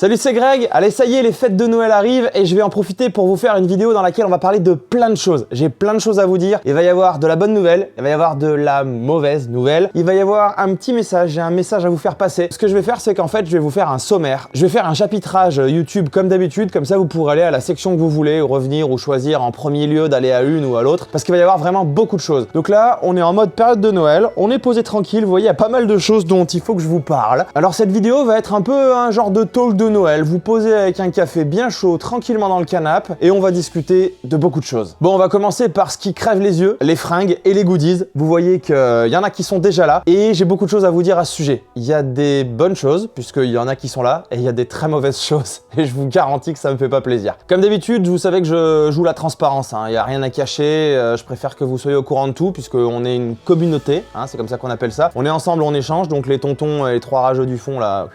Salut, c'est Greg. Allez, ça y est, les fêtes de Noël arrivent et je vais en profiter pour vous faire une vidéo dans laquelle on va parler de plein de choses. J'ai plein de choses à vous dire. Il va y avoir de la bonne nouvelle, il va y avoir de la mauvaise nouvelle, il va y avoir un petit message, j'ai un message à vous faire passer. Ce que je vais faire, c'est qu'en fait, je vais vous faire un sommaire. Je vais faire un chapitrage YouTube comme d'habitude, comme ça vous pourrez aller à la section que vous voulez, ou revenir ou choisir en premier lieu d'aller à une ou à l'autre, parce qu'il va y avoir vraiment beaucoup de choses. Donc là, on est en mode période de Noël, on est posé tranquille, vous voyez, il y a pas mal de choses dont il faut que je vous parle. Alors cette vidéo va être un peu un genre de talk de Noël, vous posez avec un café bien chaud, tranquillement dans le canapé, et on va discuter de beaucoup de choses. Bon, on va commencer par ce qui crève les yeux, les fringues et les goodies. Vous voyez qu'il y en a qui sont déjà là, et j'ai beaucoup de choses à vous dire à ce sujet. Il y a des bonnes choses, puisqu'il y en a qui sont là, et il y a des très mauvaises choses, et je vous garantis que ça me fait pas plaisir. Comme d'habitude, vous savez que je joue la transparence, hein. Il n'y a rien à cacher, je préfère que vous soyez au courant de tout, puisqu'on est une communauté, hein, c'est comme ça qu'on appelle ça. On est ensemble, on échange, donc les tontons et les trois rageux du fond, là...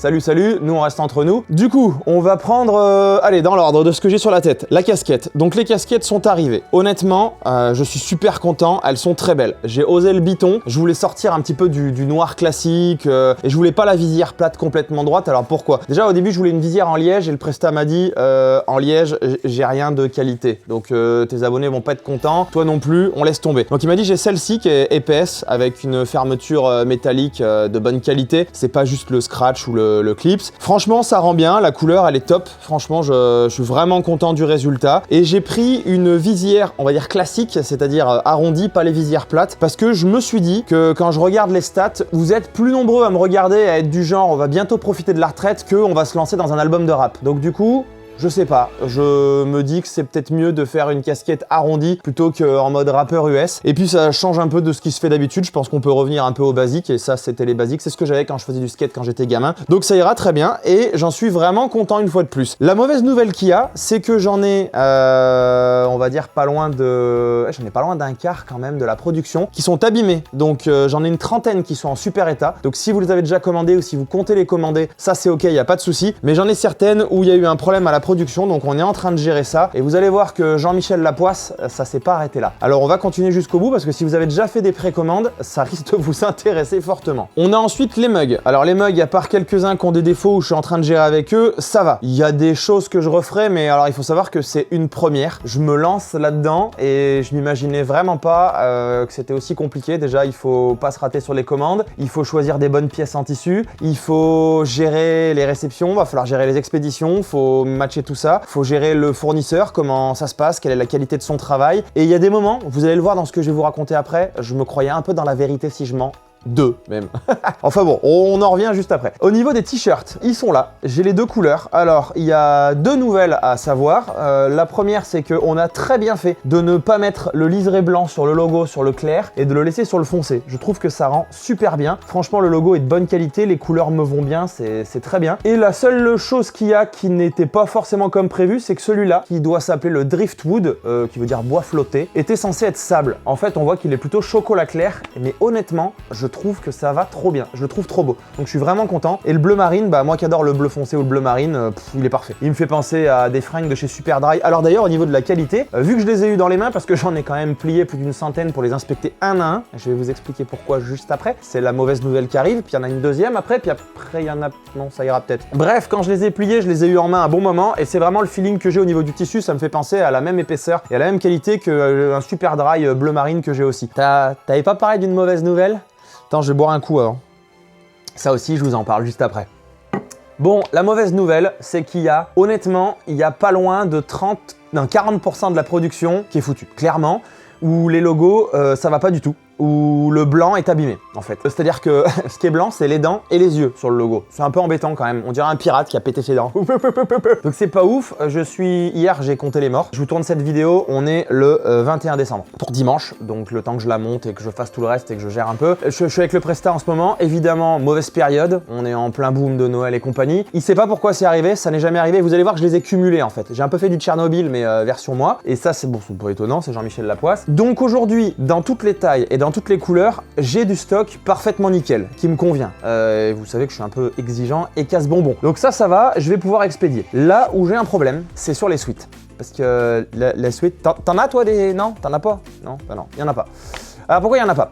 Salut, salut, nous on reste entre nous. Du coup, on va prendre, allez, dans l'ordre de ce que j'ai sur la tête, la casquette. Donc les casquettes sont arrivées. Honnêtement, je suis super content, elles sont très belles. J'ai osé le biton, je voulais sortir un petit peu du noir classique, et je voulais pas la visière plate complètement droite, alors pourquoi? Déjà au début je voulais une visière en liège et le prestat m'a dit, en liège, j'ai rien de qualité. Donc tes abonnés vont pas être contents, toi non plus, on laisse tomber. Donc il m'a dit j'ai celle-ci qui est épaisse, avec une fermeture métallique de bonne qualité. C'est pas juste le scratch ou le clips. Franchement, ça rend bien, la couleur, elle est top. Franchement, je suis vraiment content du résultat. Et j'ai pris une visière, on va dire classique, c'est-à-dire arrondie, pas les visières plates, parce que je me suis dit que quand je regarde les stats, vous êtes plus nombreux à me regarder, à être du genre, on va bientôt profiter de la retraite, qu'on va se lancer dans un album de rap. Donc du coup... je sais pas, je me dis que c'est peut-être mieux de faire une casquette arrondie plutôt qu'en mode rappeur US. Et puis ça change un peu de ce qui se fait d'habitude, je pense qu'on peut revenir un peu aux basiques, et ça c'était les basiques, c'est ce que j'avais quand je faisais du skate quand j'étais gamin. Donc ça ira très bien, et j'en suis vraiment content une fois de plus. La mauvaise nouvelle qu'il y a, c'est que j'en ai, on va dire pas loin d'un quart quand même de la production, qui sont abîmés. Donc j'en ai une trentaine qui sont en super état. Donc si vous les avez déjà commandés ou si vous comptez les commander, ça c'est ok, y a pas de souci. Mais j'en ai certaines où il y a eu un problème à la production, donc on est en train de gérer ça, et vous allez voir que Jean-Michel Lapoisse, ça s'est pas arrêté là. Alors on va continuer jusqu'au bout, parce que si vous avez déjà fait des précommandes, ça risque de vous intéresser fortement. On a ensuite les mugs. Alors les mugs, à part quelques-uns qui ont des défauts où je suis en train de gérer avec eux, ça va. Il y a des choses que je referai, mais alors il faut savoir que c'est une première. Je me lance là-dedans, et je m'imaginais vraiment pas que c'était aussi compliqué. Déjà, il faut pas se rater sur les commandes, il faut choisir des bonnes pièces en tissu, il faut gérer les réceptions, va falloir gérer les expéditions, faut matcher tout ça. Faut gérer le fournisseur, comment ça se passe, quelle est la qualité de son travail. Et il y a des moments, vous allez le voir dans ce que je vais vous raconter après, je me croyais un peu dans la vérité si je mens. Deux même. Enfin bon, on en revient juste après. Au niveau des t-shirts, ils sont là. J'ai les deux couleurs. Alors, il y a deux nouvelles à savoir. La première, c'est qu'on a très bien fait de ne pas mettre le liseré blanc sur le logo, sur le clair, et de le laisser sur le foncé. Je trouve que ça rend super bien. Franchement, le logo est de bonne qualité, les couleurs me vont bien, c'est très bien. Et la seule chose qu'il y a qui n'était pas forcément comme prévu, c'est que celui-là, qui doit s'appeler le Driftwood, qui veut dire bois flotté, était censé être sable. En fait, on voit qu'il est plutôt chocolat clair, mais honnêtement, je trouve que ça va trop bien, je le trouve trop beau, donc je suis vraiment content. Et le bleu marine, bah moi qui adore le bleu foncé ou le bleu marine, il est parfait. Il me fait penser à des fringues de chez Superdry. Alors d'ailleurs au niveau de la qualité, vu que je les ai eu dans les mains, parce que j'en ai quand même plié plus d'une centaine pour les inspecter un à un, je vais vous expliquer pourquoi juste après, c'est la mauvaise nouvelle qui arrive, puis il y en a une deuxième après, puis après il y en a... non, ça ira peut-être. Bref, quand je les ai pliés, je les ai eu en main un bon moment, et c'est vraiment le feeling que j'ai au niveau du tissu, ça me fait penser à la même épaisseur et à la même qualité qu'un Superdry bleu marine que j'ai aussi. T'avais pas parlé d'une mauvaise nouvelle ? Attends, je vais boire un coup avant. Ça aussi, je vous en parle juste après. Bon, la mauvaise nouvelle, c'est qu'il y a, honnêtement, il y a pas loin de 40% de la production qui est foutue. Clairement, où les logos, ça va pas du tout. Où le blanc est abîmé, en fait. C'est-à-dire que ce qui est blanc, c'est les dents et les yeux sur le logo. C'est un peu embêtant quand même. On dirait un pirate qui a pété ses dents. Donc c'est pas ouf. Hier, j'ai compté les morts. Je vous tourne cette vidéo. On est le 21 décembre. Pour dimanche. Donc le temps que je la monte et que je fasse tout le reste et que je gère un peu. Je suis avec le Presta en ce moment. Évidemment, mauvaise période. On est en plein boom de Noël et compagnie. Il sait pas pourquoi c'est arrivé. Ça n'est jamais arrivé. Vous allez voir que je les ai cumulés, en fait. J'ai un peu fait du Tchernobyl, mais version moi. Et ça, c'est bon, c'est pas étonnant. C'est Jean-Michel Lapoisse. Donc aujourd'hui, dans toutes les tailles et dans toutes les couleurs, j'ai du stock parfaitement nickel, qui me convient. Vous savez que je suis un peu exigeant et casse-bonbon. Donc ça va, je vais pouvoir expédier. Là où j'ai un problème, c'est sur les suites. Parce que la suite... T'en as toi des... Non, t'en as pas? Non, bah non, il y en a pas. Alors pourquoi il n'y en a pas?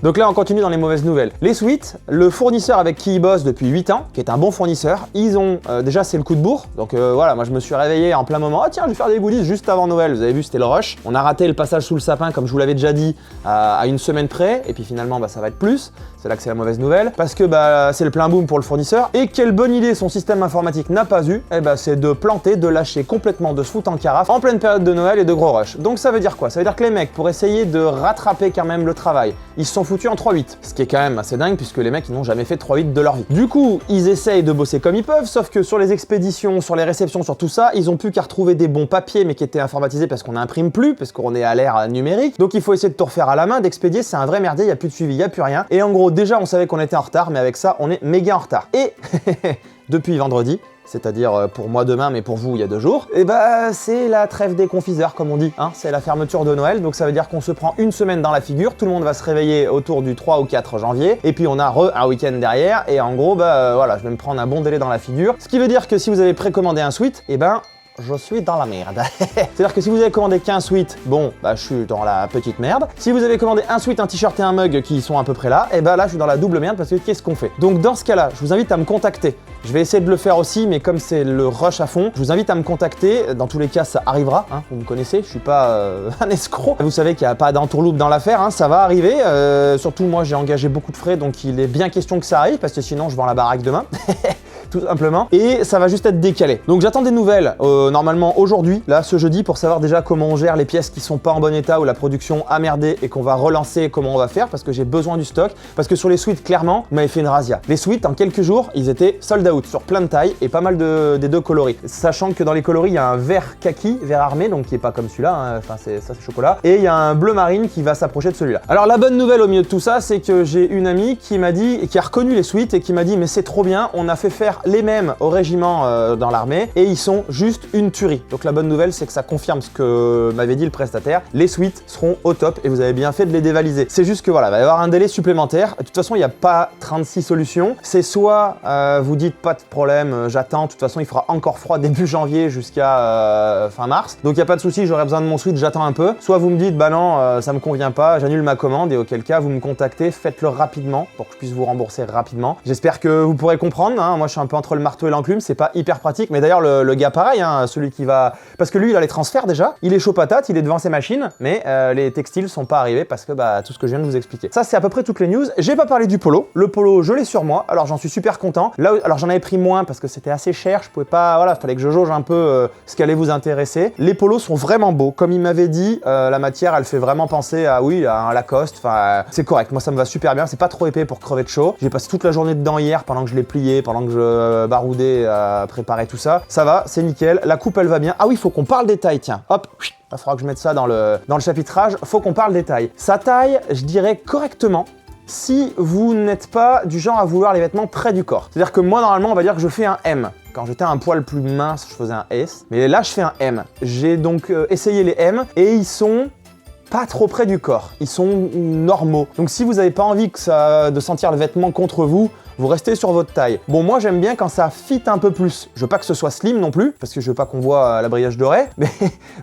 Donc là on continue dans les mauvaises nouvelles. Les Sweet, le fournisseur avec qui ils bossent depuis 8 ans, qui est un bon fournisseur, ils ont, déjà c'est le coup de bourre, donc voilà, moi je me suis réveillé en plein moment, ah tiens je vais faire des goodies juste avant Noël, vous avez vu c'était le rush. On a raté le passage sous le sapin comme je vous l'avais déjà dit à une semaine près, et puis finalement ça va être plus, c'est là que c'est la mauvaise nouvelle, parce que c'est le plein boom pour le fournisseur, et quelle bonne idée son système informatique n'a pas eu, c'est de planter, de lâcher complètement, de se foutre en carafe en pleine période de Noël et de gros rush. Donc ça veut dire quoi? Ça veut dire que les mecs, pour essayer de rattraper quand même le travail, ils se sont foutus en 3-8, ce qui est quand même assez dingue puisque les mecs ils n'ont jamais fait 3-8 de leur vie. Du coup, ils essayent de bosser comme ils peuvent, sauf que sur les expéditions, sur les réceptions, sur tout ça, ils ont plus qu'à retrouver des bons papiers mais qui étaient informatisés parce qu'on n'imprime plus, parce qu'on est à l'ère numérique. Donc il faut essayer de tout refaire à la main, d'expédier, c'est un vrai merdier, il n'y a plus de suivi, il n'y a plus rien. Et en gros, déjà on savait qu'on était en retard, mais avec ça, on est méga en retard. Et depuis vendredi, c'est-à-dire pour moi demain, mais pour vous il y a 2 jours, c'est la trêve des confiseurs comme on dit, hein, c'est la fermeture de Noël, donc ça veut dire qu'on se prend une semaine dans la figure, tout le monde va se réveiller autour du 3 ou 4 janvier, et puis on a un week-end derrière, et en gros, voilà, je vais me prendre un bon délai dans la figure, ce qui veut dire que si vous avez précommandé un Sweet, je suis dans la merde. C'est-à-dire que si vous avez commandé qu'un Sweet, je suis dans la petite merde. Si vous avez commandé un Sweet, un t-shirt et un mug qui sont à peu près là, là je suis dans la double merde parce que qu'est-ce qu'on fait? Donc dans ce cas-là, je vous invite à me contacter. Je vais essayer de le faire aussi, mais comme c'est le rush à fond, je vous invite à me contacter. Dans tous les cas, ça arrivera, hein, vous me connaissez, je suis pas un escroc. Vous savez qu'il n'y a pas d'entourloupe dans l'affaire, hein, ça va arriver. Surtout moi, j'ai engagé beaucoup de frais, donc il est bien question que ça arrive, parce que sinon je vends la baraque demain. Tout simplement, et ça va juste être décalé. Donc j'attends des nouvelles normalement aujourd'hui, là ce jeudi, pour savoir déjà comment on gère les pièces qui sont pas en bon état ou la production a merdé et qu'on va relancer, comment on va faire, parce que j'ai besoin du stock, parce que sur les Sweets clairement, vous m'avez fait une razzia. Les Sweets en quelques jours, ils étaient sold out sur plein de tailles et pas mal des 2 coloris. Sachant que dans les coloris, il y a un vert kaki, vert armé, donc qui est pas comme celui-là, hein, enfin c'est chocolat, et il y a un bleu marine qui va s'approcher de celui-là. Alors la bonne nouvelle au milieu de tout ça, c'est que j'ai une amie qui m'a dit, qui a reconnu les Sweets et qui m'a dit mais c'est trop bien, on a fait faire les mêmes au régiment dans l'armée et ils sont juste une tuerie. Donc la bonne nouvelle c'est que ça confirme ce que m'avait dit le prestataire, les Sweets seront au top et vous avez bien fait de les dévaliser. C'est juste que voilà, il va y avoir un délai supplémentaire. De toute façon il n'y a pas 36 solutions, c'est soit vous dites pas de problème, j'attends, de toute façon il fera encore froid début janvier jusqu'à fin mars, donc il n'y a pas de souci, j'aurai besoin de mon Sweet, j'attends un peu, soit vous me dites bah non ça me convient pas, j'annule ma commande et auquel cas vous me contactez, faites-le rapidement pour que je puisse vous rembourser rapidement. J'espère que vous pourrez comprendre, hein. Moi je suis un peu entre le marteau et l'enclume, c'est pas hyper pratique, mais d'ailleurs le gars pareil, hein, celui qui va... Parce que lui il a les transferts déjà, il est chaud patate, il est devant ses machines, mais les textiles sont pas arrivés parce que tout ce que je viens de vous expliquer. Ça c'est à peu près toutes les news. J'ai pas parlé du polo, le polo je l'ai sur moi, alors j'en suis super content. Là, alors j'en avais pris moins parce que c'était assez cher, je pouvais pas... Voilà, fallait que je jauge un peu ce qui allait vous intéresser. Les polos sont vraiment beaux, comme il m'avait dit, la matière elle fait vraiment penser à un Lacoste, enfin c'est correct, moi ça me va super bien, c'est pas trop épais pour crever de chaud. J'ai passé toute la journée dedans hier pendant que je l'ai plié, pendant que je baroudais, préparer tout ça. Ça va, c'est nickel, la coupe elle va bien. Ah oui, faut qu'on parle des tailles, tiens, hop, il faudra que je mette ça dans le chapitrage, faut qu'on parle des tailles. Sa taille, je dirais correctement, si vous n'êtes pas du genre à vouloir les vêtements près du corps. C'est-à-dire que moi normalement on va dire que je fais un M. Quand j'étais un poil plus mince, je faisais un S, mais là je fais un M. J'ai donc essayé les M et ils sont pas trop près du corps, ils sont normaux. Donc si vous n'avez pas envie de sentir le vêtement contre vous, vous restez sur votre taille. Bon, moi j'aime bien quand ça fit un peu plus. Je veux pas que ce soit slim non plus, parce que je veux pas qu'on voit l'abrayage doré,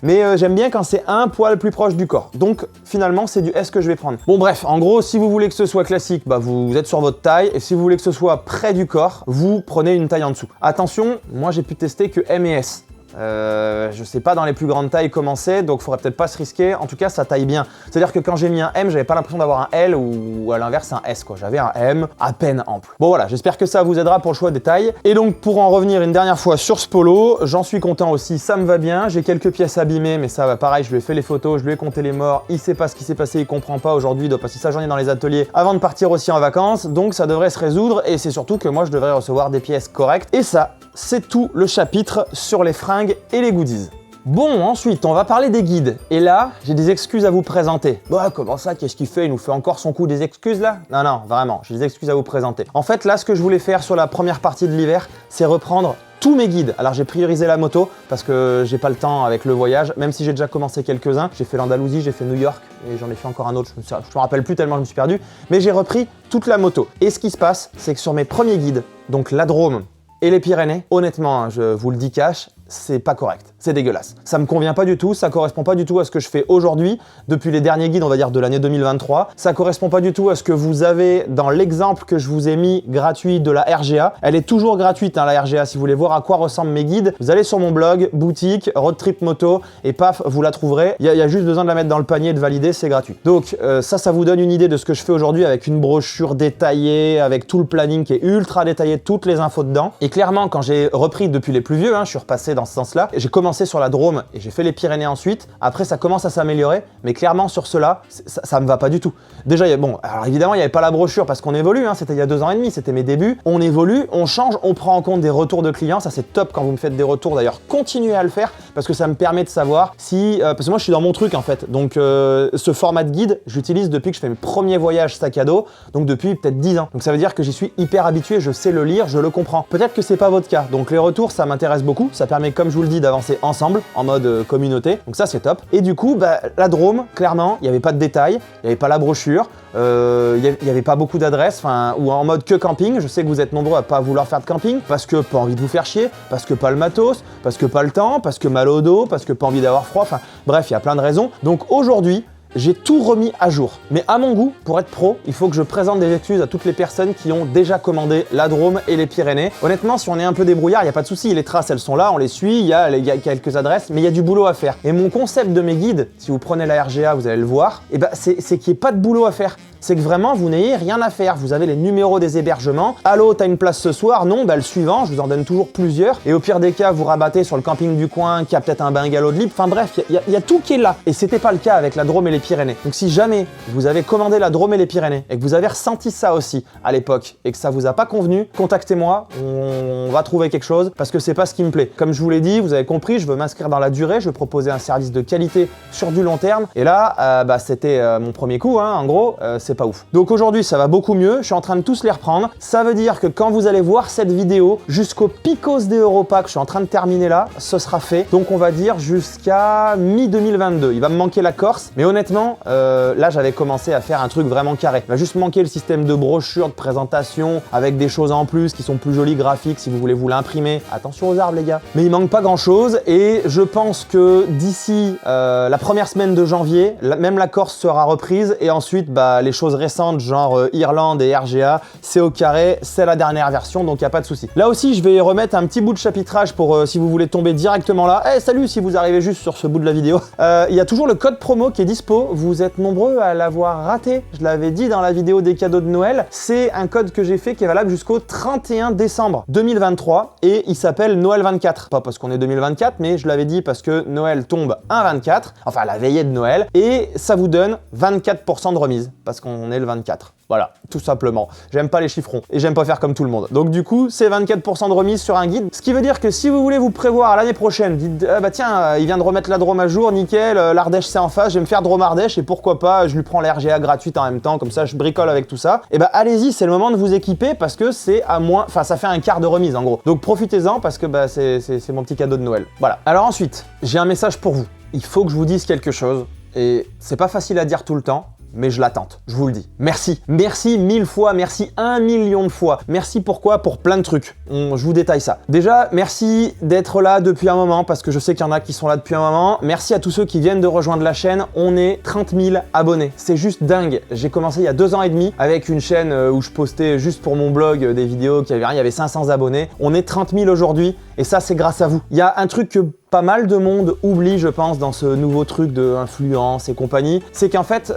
mais j'aime bien quand c'est un poil plus proche du corps. Donc finalement c'est du S que je vais prendre. Bon bref, en gros si vous voulez que ce soit classique, vous êtes sur votre taille, et si vous voulez que ce soit près du corps, vous prenez une taille en dessous. Attention, moi j'ai pu tester que M et S. Je sais pas dans les plus grandes tailles comment c'est, donc faudrait peut-être pas se risquer. En tout cas, ça taille bien. C'est-à-dire que quand j'ai mis un M, j'avais pas l'impression d'avoir un L ou à l'inverse un S, quoi. J'avais un M à peine ample. Bon voilà, j'espère que ça vous aidera pour le choix des tailles. Et donc pour en revenir une dernière fois sur ce polo, j'en suis content aussi, ça me va bien. J'ai quelques pièces abîmées, mais ça va pareil, je lui ai fait les photos, je lui ai compté les morts, il sait pas ce qui s'est passé, il comprend pas aujourd'hui, il doit passer sa journée dans les ateliers avant de partir aussi en vacances, donc ça devrait se résoudre et c'est surtout que moi je devrais recevoir des pièces correctes. Et ça, c'est tout le chapitre sur les fringues et les goodies. Bon, ensuite, on va parler des guides. Et là, j'ai des excuses à vous présenter. Bah, comment ça, qu'est-ce qu'il fait? Il nous fait encore son coup des excuses, là? Non, non, vraiment, j'ai des excuses à vous présenter. En fait, là, ce que je voulais faire sur la première partie de l'hiver, c'est reprendre tous mes guides. Alors, j'ai priorisé la moto parce que j'ai pas le temps avec le voyage, même si j'ai déjà commencé quelques-uns. J'ai fait l'Andalousie, j'ai fait New York, et j'en ai fait encore un autre, je me rappelle plus tellement je me suis perdu. Mais j'ai repris toute la moto. Et ce qui se passe, c'est que sur mes premiers guides, donc la Drôme, et les Pyrénées, honnêtement, je vous le dis cash, c'est pas correct, c'est dégueulasse. Ça me convient pas du tout, ça correspond pas du tout à ce que je fais aujourd'hui, depuis les derniers guides, on va dire de l'année 2023. Ça correspond pas du tout à ce que vous avez dans l'exemple que je vous ai mis gratuit de la RGA. Elle est toujours gratuite, hein, la RGA, si vous voulez voir à quoi ressemblent mes guides. Vous allez sur mon blog, boutique, road trip moto, et paf, vous la trouverez. Il y a juste besoin de la mettre dans le panier, de valider, c'est gratuit. Donc ça vous donne une idée de ce que je fais aujourd'hui avec une brochure détaillée, avec tout le planning qui est ultra détaillé, toutes les infos dedans. Et clairement, quand j'ai repris depuis les plus vieux, hein, je suis repassé dans ce sens-là. J'ai commencé sur la Drôme et j'ai fait les Pyrénées ensuite. Après, ça commence à s'améliorer, mais clairement sur cela, ça me va pas du tout. Déjà, bon, alors évidemment, il n'y avait pas la brochure parce qu'on évolue, hein, c'était il y a 2 ans et demi, c'était mes débuts. On évolue, on change, on prend en compte des retours de clients, ça c'est top quand vous me faites des retours. D'ailleurs, continuez à le faire parce que ça me permet de savoir si... parce que moi, je suis dans mon truc en fait. Donc, ce format de guide, j'utilise depuis que je fais mes premiers voyages sac à dos, donc depuis peut-être 10 ans. Donc, ça veut dire que j'y suis hyper habitué, je sais le lire, je le comprends. Peut-être que c'est pas votre cas. Donc, les retours, ça m'intéresse beaucoup. Ça permet, comme je vous le dis, d'avancer ensemble en mode communauté. Donc, ça, c'est top. Et du coup, la Drôme, clairement, il n'y avait pas de détails, il n'y avait pas la brochure, il n'y avait pas beaucoup d'adresses, ou en mode que camping. Je sais que vous êtes nombreux à pas vouloir faire de camping parce que pas envie de vous faire chier, parce que pas le matos, parce que pas le temps, parce que mal au dos, parce que pas envie d'avoir froid. Enfin, bref, il y a plein de raisons. Donc aujourd'hui, j'ai tout remis à jour. Mais à mon goût, pour être pro, il faut que je présente des excuses à toutes les personnes qui ont déjà commandé la Drôme et les Pyrénées. Honnêtement, si on est un peu débrouillard, il n'y a pas de souci. Les traces, elles sont là, on les suit, il y a quelques adresses, mais il y a du boulot à faire. Et mon concept de mes guides, si vous prenez la RGA, vous allez le voir, c'est qu'il n'y ait pas de boulot à faire. C'est que vraiment, vous n'ayez rien à faire. Vous avez les numéros des hébergements. Allô, t'as une place ce soir? Non, le suivant, je vous en donne toujours plusieurs. Et au pire des cas, vous rabattez sur le camping du coin qui a peut-être un bungalow de libre. Enfin bref, il y a tout qui est là. Et c'était pas le cas avec la Drôme et les Pyrénées. Donc si jamais vous avez commandé la Drôme et les Pyrénées et que vous avez ressenti ça aussi à l'époque et que ça vous a pas convenu, contactez-moi, on va trouver quelque chose parce que c'est pas ce qui me plaît. Comme je vous l'ai dit, vous avez compris, je veux m'inscrire dans la durée, je veux proposer un service de qualité sur du long terme. Et là, c'était mon premier coup, hein, en gros, c'est pas ouf. Donc aujourd'hui, ça va beaucoup mieux, je suis en train de tous les reprendre. Ça veut dire que quand vous allez voir cette vidéo, jusqu'au Picos de Europa que je suis en train de terminer là, ce sera fait. Donc on va dire jusqu'à mi-2022. Il va me manquer la Corse, mais honnêtement, là j'avais commencé à faire un truc vraiment carré. Il va juste manquer le système de brochure, de présentation, avec des choses en plus qui sont plus jolies, graphiques, si vous voulez vous l'imprimer. Attention aux arbres les gars. Mais il manque pas grand chose et je pense que d'ici la première semaine de janvier, même la Corse sera reprise et ensuite les choses récentes genre Irlande et RGA, c'est au carré, c'est la dernière version, donc il n'y a pas de souci. Là aussi, je vais remettre un petit bout de chapitrage pour si vous voulez tomber directement là. Salut si vous arrivez juste sur ce bout de la vidéo. Il y a toujours le code promo qui est dispo. Vous êtes nombreux à l'avoir raté. Je l'avais dit dans la vidéo des cadeaux de Noël. C'est un code que j'ai fait qui est valable jusqu'au 31 décembre 2023 et il s'appelle Noël 24. Pas parce qu'on est 2024, mais je l'avais dit parce que Noël tombe un 24, enfin la veillée de Noël, et ça vous donne 24% de remise parce qu'on est le 24. Voilà, tout simplement. J'aime pas les chiffrons et j'aime pas faire comme tout le monde. Donc du coup, c'est 24% de remise sur un guide. Ce qui veut dire que si vous voulez vous prévoir à l'année prochaine, dites tiens, il vient de remettre la Drôme à jour, nickel, l'Ardèche c'est en face, je vais me faire Drôme-Ardèche et pourquoi pas, je lui prends la RGA gratuite en même temps, comme ça je bricole avec tout ça. Et allez-y, c'est le moment de vous équiper parce que c'est à moins, enfin ça fait un quart de remise en gros. Donc profitez-en parce que c'est mon petit cadeau de Noël. Voilà. Alors ensuite, j'ai un message pour vous. Il faut que je vous dise quelque chose et c'est pas facile à dire tout le temps. Mais je la tente, je vous le dis. Merci. Merci 1000 fois, merci 1 million de fois. Merci pourquoi? Pour plein de trucs. Je vous détaille ça. Déjà, merci d'être là depuis un moment, parce que je sais qu'il y en a qui sont là depuis un moment. Merci à tous ceux qui viennent de rejoindre la chaîne. On est 30 000 abonnés. C'est juste dingue. J'ai commencé il y a 2 ans et demi avec une chaîne où je postais juste pour mon blog des vidéos qui avaient rien. Il y avait 500 abonnés. On est 30 000 aujourd'hui et ça, c'est grâce à vous. Il y a un truc que pas mal de monde oublie, je pense, dans ce nouveau truc de influence et compagnie, c'est qu'en fait,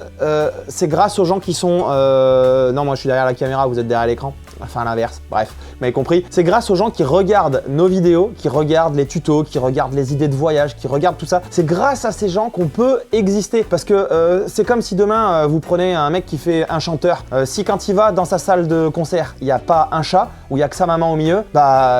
c'est grâce aux gens qui sont... Non, moi je suis derrière la caméra, vous êtes derrière l'écran. Enfin l'inverse, bref, vous m'avez compris. C'est grâce aux gens qui regardent nos vidéos, qui regardent les tutos, qui regardent les idées de voyage, qui regardent tout ça. C'est grâce à ces gens qu'on peut exister. Parce que c'est comme si demain, vous prenez un mec qui fait un chanteur. Si quand il va dans sa salle de concert, il n'y a pas un chat, ou il n'y a que sa maman au milieu,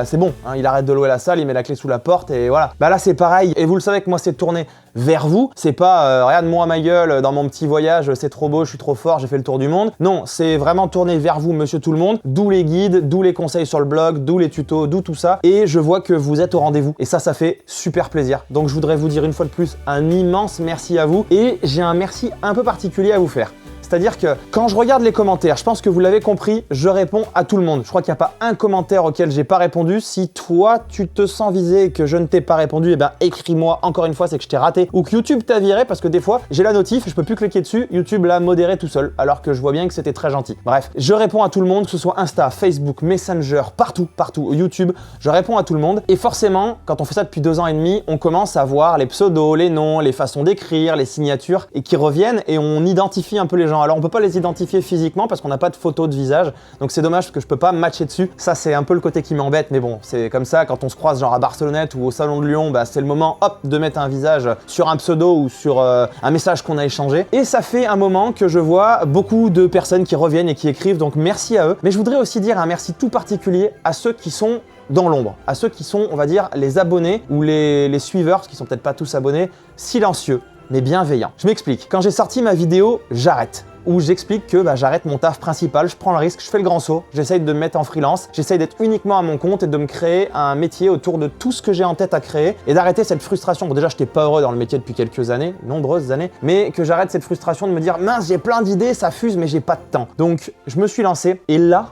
c'est bon. Hein, il arrête de louer la salle, il met la clé sous la porte et voilà. Là, c'est pareil. Et vous le savez que moi, c'est tourné vers vous. C'est pas regarde-moi ma gueule dans mon petit voyage, c'est trop beau, je suis trop fort, j'ai fait le tour du monde. Non, c'est vraiment tourné vers vous, monsieur tout le monde. D'où les guides, d'où les conseils sur le blog, d'où les tutos, d'où tout ça. Et je vois que vous êtes au rendez-vous. Et ça fait super plaisir. Donc je voudrais vous dire une fois de plus un immense merci à vous. Et j'ai un merci un peu particulier à vous faire. C'est-à-dire que quand je regarde les commentaires, je pense que vous l'avez compris, je réponds à tout le monde. Je crois qu'il n'y a pas un commentaire auquel j'ai pas répondu. Si toi, tu te sens visé et que je ne t'ai pas répondu, eh ben écris-moi encore une fois, c'est que je t'ai raté ou que YouTube t'a viré parce que des fois, j'ai la notif, je peux plus cliquer dessus, YouTube l'a modéré tout seul alors que je vois bien que c'était très gentil. Bref, je réponds à tout le monde, que ce soit Insta, Facebook, Messenger, partout, YouTube, je réponds à tout le monde et forcément, quand on fait ça depuis 2 ans et demi, on commence à voir les pseudos, les noms, les façons d'écrire, les signatures et qui reviennent et on identifie un peu les gens. Alors on peut pas les identifier physiquement parce qu'on n'a pas de photo de visage, donc c'est dommage parce que je peux pas matcher dessus. Ça c'est un peu le côté qui m'embête, mais bon, c'est comme ça quand on se croise genre à Barcelonnette ou au Salon de Lyon, bah c'est le moment hop de mettre un visage sur un pseudo ou sur un message qu'on a échangé. Et ça fait un moment que je vois beaucoup de personnes qui reviennent et qui écrivent, donc merci à eux. Mais je voudrais aussi dire un merci tout particulier à ceux qui sont dans l'ombre, à ceux qui sont, on va dire, les abonnés ou les suiveurs, qui sont peut-être pas tous abonnés, silencieux mais bienveillants. Je m'explique. Quand j'ai sorti ma vidéo « J'arrête », où j'explique que j'arrête mon taf principal, je prends le risque, je fais le grand saut, j'essaye de me mettre en freelance, j'essaye d'être uniquement à mon compte et de me créer un métier autour de tout ce que j'ai en tête à créer et d'arrêter cette frustration. Bon déjà, je n'étais pas heureux dans le métier depuis quelques années, nombreuses années, mais que j'arrête cette frustration de me dire « mince, j'ai plein d'idées, ça fuse, mais j'ai pas de temps ». Donc, je me suis lancé et là,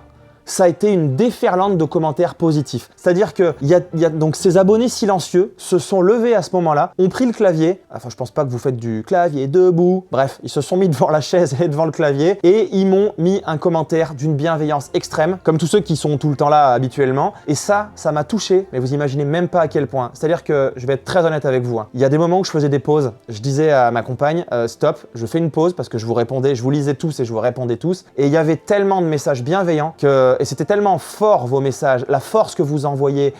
ça a été une déferlante de commentaires positifs. C'est-à-dire que donc ces abonnés silencieux se sont levés à ce moment-là, ont pris le clavier, enfin je pense pas que vous faites du clavier debout, bref, ils se sont mis devant la chaise et devant le clavier et ils m'ont mis un commentaire d'une bienveillance extrême, comme tous ceux qui sont tout le temps là habituellement. Et ça m'a touché, mais vous imaginez même pas à quel point. C'est-à-dire que, je vais être très honnête avec vous, hein. Il y a des moments où je faisais des pauses, je disais à ma compagne, stop, je fais une pause parce que je vous répondais, je vous lisais tous et je vous répondais tous. Et il y avait tellement de messages bienveillants et c'était tellement fort vos messages, la force que vous envoyez,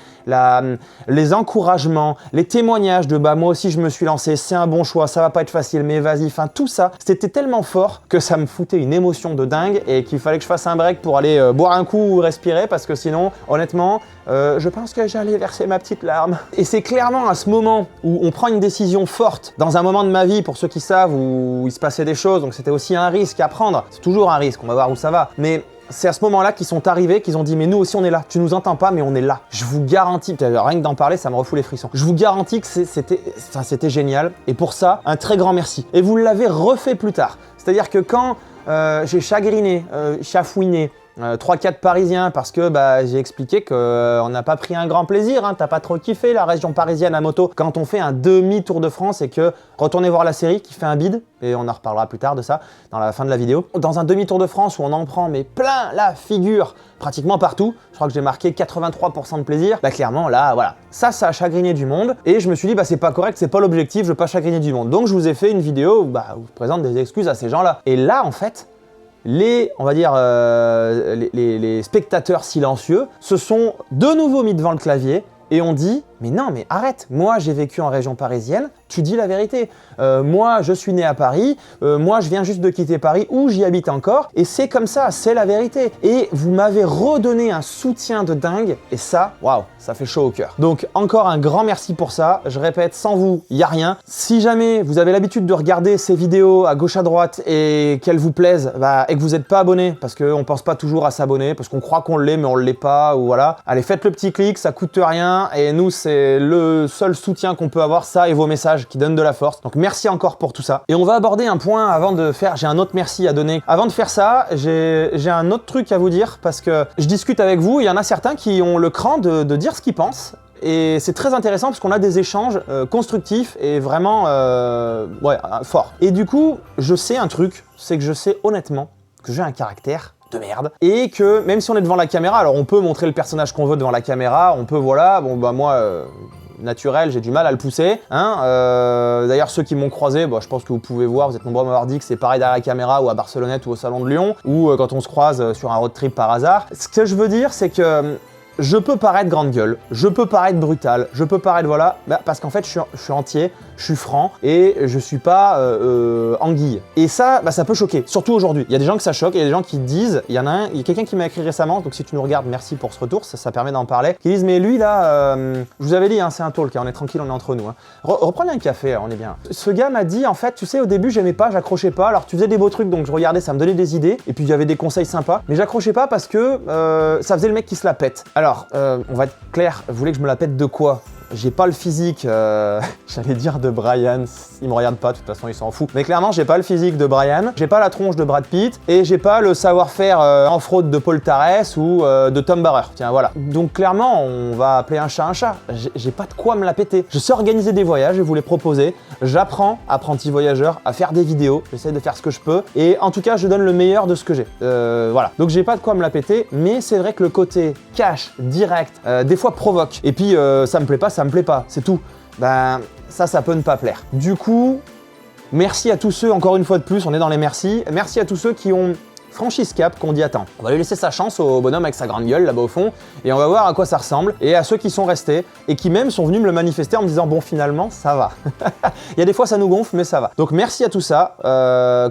les encouragements, les témoignages de moi aussi je me suis lancé, c'est un bon choix, ça va pas être facile, mais vas-y, enfin tout ça, c'était tellement fort que ça me foutait une émotion de dingue et qu'il fallait que je fasse un break pour aller boire un coup ou respirer parce que sinon, honnêtement, je pense que j'allais verser ma petite larme. Et c'est clairement à ce moment où on prend une décision forte, dans un moment de ma vie, pour ceux qui savent, où il se passait des choses, donc c'était aussi un risque à prendre, c'est toujours un risque, on va voir où ça va, mais c'est à ce moment-là qu'ils sont arrivés, qu'ils ont dit « mais nous aussi on est là, tu nous entends pas mais on est là ». Je vous garantis, rien que d'en parler ça me refoule les frissons. Je vous garantis que c'était génial et pour ça, un très grand merci. Et vous l'avez refait plus tard. C'est-à-dire que quand j'ai chagriné, chafouiné, 3-4 Parisiens parce que j'ai expliqué qu'on n'a pas pris un grand plaisir, hein, t'as pas trop kiffé la région parisienne à moto quand on fait un demi-tour de France et que retournez voir la série qui fait un bide, et on en reparlera plus tard de ça dans la fin de la vidéo. Dans un demi-tour de France où on en prend mais plein la figure pratiquement partout, je crois que j'ai marqué 83% de plaisir, clairement là voilà, ça a chagriné du monde et je me suis dit c'est pas correct, c'est pas l'objectif, je veux pas chagriner du monde. Donc je vous ai fait une vidéo où je présente des excuses à ces gens-là. Et là en fait, on va dire, les spectateurs silencieux se sont de nouveau mis devant le clavier et ont dit « mais non, mais arrête, moi j'ai vécu en région parisienne, tu dis la vérité. Moi je suis né à Paris, moi je viens juste de quitter Paris ou j'y habite encore et c'est comme ça, c'est la vérité. » Et vous m'avez redonné un soutien de dingue et ça, waouh, ça fait chaud au cœur. Donc encore un grand merci pour ça. Je répète, sans vous, il n'y a rien. Si jamais vous avez l'habitude de regarder ces vidéos à gauche à droite et qu'elles vous plaisent et que vous n'êtes pas abonné parce qu'on ne pense pas toujours à s'abonner, parce qu'on croit qu'on l'est mais on ne l'est pas ou voilà, allez faites le petit clic, ça coûte rien et nous c'est le seul soutien qu'on peut avoir, ça et vos messages qui donnent de la force. Donc merci encore pour tout ça. Et on va aborder un point avant de faire, j'ai un autre merci à donner. Avant de faire ça, j'ai un autre truc à vous dire parce que je discute avec vous, il y en a certains qui ont le cran de dire ce qu'ils pensent. Et c'est très intéressant parce qu'on a des échanges constructifs et vraiment forts. Et du coup, je sais un truc, c'est que je sais honnêtement que j'ai un caractère de merde et que même si on est devant la caméra, alors on peut montrer le personnage qu'on veut devant la caméra, on peut voilà, moi naturel, j'ai du mal à le pousser, hein. D'ailleurs ceux qui m'ont croisé, je pense que vous pouvez voir, vous êtes nombreux à m'avoir dit que c'est pareil derrière la caméra ou à Barcelonnette ou au Salon de Lyon ou quand on se croise sur un road trip par hasard. Ce que je veux dire c'est que je peux paraître grande gueule, je peux paraître brutal, je peux paraître voilà, parce qu'en fait je suis entier, je suis franc et je suis pas anguille. Et ça, ça peut choquer, surtout aujourd'hui. Il y a des gens que ça choque, il y a des gens qui disent, il y a quelqu'un qui m'a écrit récemment, donc si tu nous regardes, merci pour ce retour, ça permet d'en parler, qui disent mais lui là, je vous avais dit, hein, c'est un talk, on est tranquille, on est entre nous. Hein. Reprenez un café, on est bien. Ce gars m'a dit en fait, tu sais au début j'aimais pas, j'accrochais pas, alors tu faisais des beaux trucs donc je regardais, ça me donnait des idées et puis il y avait des conseils sympas, mais j'accrochais pas parce que ça faisait le mec qui se la pète. Alors, on va être clair, vous voulez que je me la pète de quoi ? j'ai pas le physique, j'allais dire de Brian, il me regarde pas, de toute façon il s'en fout. Mais clairement, j'ai pas le physique de Brian, j'ai pas la tronche de Brad Pitt et j'ai pas le savoir-faire en fraude de Paul Tarès ou de Tom Barrer. Tiens, voilà. Donc clairement, on va appeler un chat un chat. J'ai pas de quoi me la péter. Je sais organiser des voyages et vous les proposer. J'apprends, apprenti voyageur, à faire des vidéos. J'essaie de faire ce que je peux et en tout cas, je donne le meilleur de ce que j'ai. Voilà. Donc j'ai pas de quoi me la péter, mais c'est vrai que le côté cash, direct, des fois provoque. Et puis ça me plaît pas, c'est tout. Ben ça peut ne pas plaire. Du coup, merci à tous ceux, encore une fois de plus, on est dans les merci. Merci à tous ceux qui ont franchi ce cap, qu'on dit attends, on va lui laisser sa chance au bonhomme avec sa grande gueule là-bas au fond et on va voir à quoi ça ressemble. Et à ceux qui sont restés et qui même sont venus me le manifester en me disant bon finalement ça va. Il y a des fois ça nous gonfle mais ça va. Donc merci à tout ça.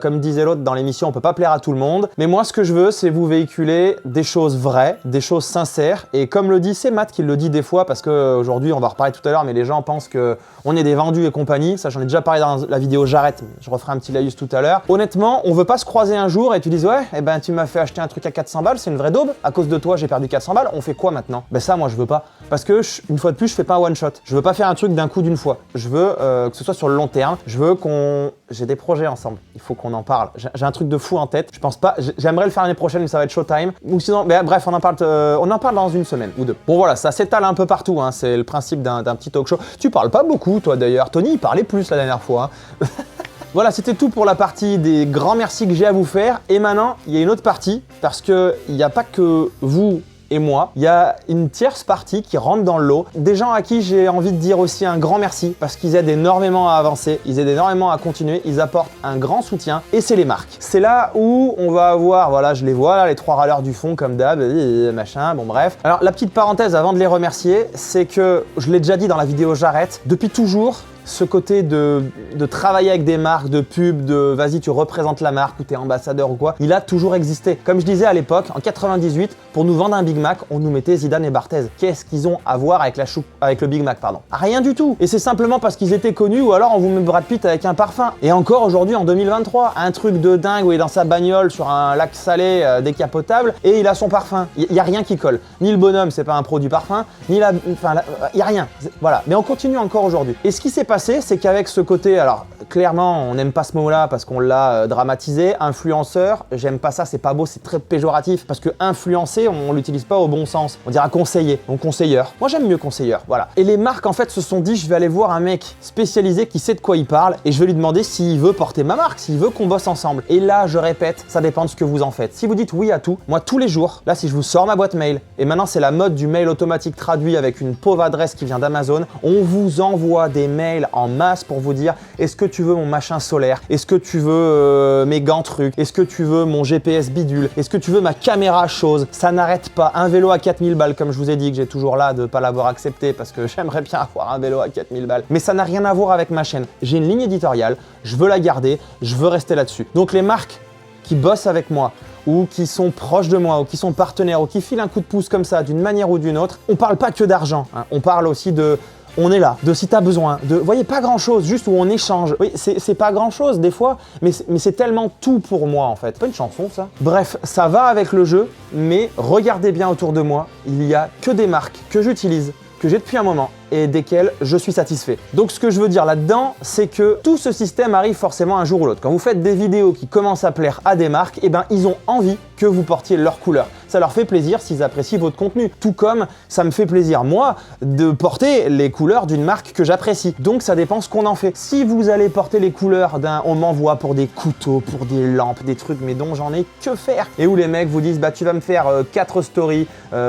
Comme disait l'autre dans l'émission, on peut pas plaire à tout le monde. Mais moi ce que je veux c'est vous véhiculer des choses vraies, des choses sincères. Et comme le dit, c'est Matt qui le dit des fois parce qu'aujourd'hui on va reparler tout à l'heure mais les gens pensent qu'on est des vendus et compagnie. Ça j'en ai déjà parlé dans la vidéo j'arrête. Je referai un petit laïus tout à l'heure. Honnêtement on veut pas se croiser un jour et tu dises ouais eh ben tu m'as fait acheter un truc à 400 balles, c'est une vraie daube. À cause de toi, j'ai perdu 400 balles. On fait quoi maintenant? Ben ça, moi, je veux pas. Parce que, une fois de plus, je fais pas un one shot. Je veux pas faire un truc d'un coup d'une fois. Je veux que ce soit sur le long terme. Je veux j'ai des projets ensemble. Il faut qu'on en parle. J'ai un truc de fou en tête. Je pense pas. J'aimerais le faire l'année prochaine, mais ça va être showtime. Ou sinon, ben, bref, on en parle dans une semaine ou deux. Bon voilà, ça s'étale un peu partout. Hein. C'est le principe d'un petit talk show. Tu parles pas beaucoup, toi d'ailleurs. Tony, il parlait plus la dernière fois. Hein. Voilà, c'était tout pour la partie des grands merci que j'ai à vous faire. Et maintenant, il y a une autre partie, parce qu'il n'y a pas que vous et moi, il y a une tierce partie qui rentre dans le lot. Des gens à qui j'ai envie de dire aussi un grand merci, parce qu'ils aident énormément à avancer, ils aident énormément à continuer, ils apportent un grand soutien, et c'est les marques. C'est là où on va avoir, voilà, je les vois là, les trois râleurs du fond, comme d'hab, machin, bon bref. Alors, la petite parenthèse avant de les remercier, c'est que, je l'ai déjà dit dans la vidéo j'arrête, depuis toujours, ce côté de travailler avec des marques, de pub, de vas-y tu représentes la marque ou t'es ambassadeur ou quoi, il a toujours existé. Comme je disais à l'époque, en 98, pour nous vendre un Big Mac, on nous mettait Zidane et Barthez. Qu'est-ce qu'ils ont à voir avec le Big Mac, pardon? Rien du tout. Et c'est simplement parce qu'ils étaient connus ou alors on vous met Brad Pitt avec un parfum. Et encore aujourd'hui en 2023, un truc de dingue où il est dans sa bagnole sur un lac salé décapotable et il a son parfum. Il y a rien qui colle. Ni le bonhomme, c'est pas un produit parfum, ni il y a rien. Voilà. Mais on continue encore aujourd'hui. Et ce qui s'est passé, c'est qu'avec ce côté, alors clairement on n'aime pas ce mot-là parce qu'on l'a dramatisé, influenceur, j'aime pas ça, c'est pas beau, c'est très péjoratif parce que influencer, on l'utilise pas au bon sens, on dira conseiller, donc conseilleur. Moi j'aime mieux conseilleur, voilà. Et les marques en fait se sont dit, je vais aller voir un mec spécialisé qui sait de quoi il parle et je vais lui demander s'il veut porter ma marque, s'il veut qu'on bosse ensemble. Et là, je répète, ça dépend de ce que vous en faites. Si vous dites oui à tout, moi tous les jours, là si je vous sors ma boîte mail, et maintenant c'est la mode du mail automatique traduit avec une pauvre adresse qui vient d'Amazon, on vous envoie des mails en masse pour vous dire est-ce que tu veux mon machin solaire, est-ce que tu veux mes gants trucs, est-ce que tu veux mon GPS bidule, est-ce que tu veux ma caméra chose. Ça n'arrête pas. Un vélo à 4000 balles comme je vous ai dit que j'ai toujours là de pas l'avoir accepté parce que j'aimerais bien avoir un vélo à 4000 balles, mais ça n'a rien à voir avec ma chaîne. J'ai une ligne éditoriale, je veux la garder, je veux rester là-dessus. Donc les marques qui bossent avec moi ou qui sont proches de moi ou qui sont partenaires ou qui filent un coup de pouce comme ça d'une manière ou d'une autre, on parle pas que d'argent, hein. On parle aussi de on est là, de si t'as besoin, de, vous voyez, pas grand chose, juste où on échange. Oui, c'est pas grand chose des fois, mais c'est tellement tout pour moi en fait. C'est pas une chanson ça. Bref, ça va avec le jeu, mais regardez bien autour de moi, il y a que des marques que j'utilise, que j'ai depuis un moment et desquelles je suis satisfait. Donc ce que je veux dire là-dedans, c'est que tout ce système arrive forcément un jour ou l'autre. Quand vous faites des vidéos qui commencent à plaire à des marques, eh ben ils ont envie que vous portiez leur couleur. Ça leur fait plaisir s'ils apprécient votre contenu. Tout comme ça me fait plaisir, moi, de porter les couleurs d'une marque que j'apprécie. Donc ça dépend ce qu'on en fait. Si vous allez porter les couleurs on m'envoie pour des couteaux, pour des lampes, des trucs, mais dont j'en ai que faire. Et où les mecs vous disent, bah tu vas me faire 4 stories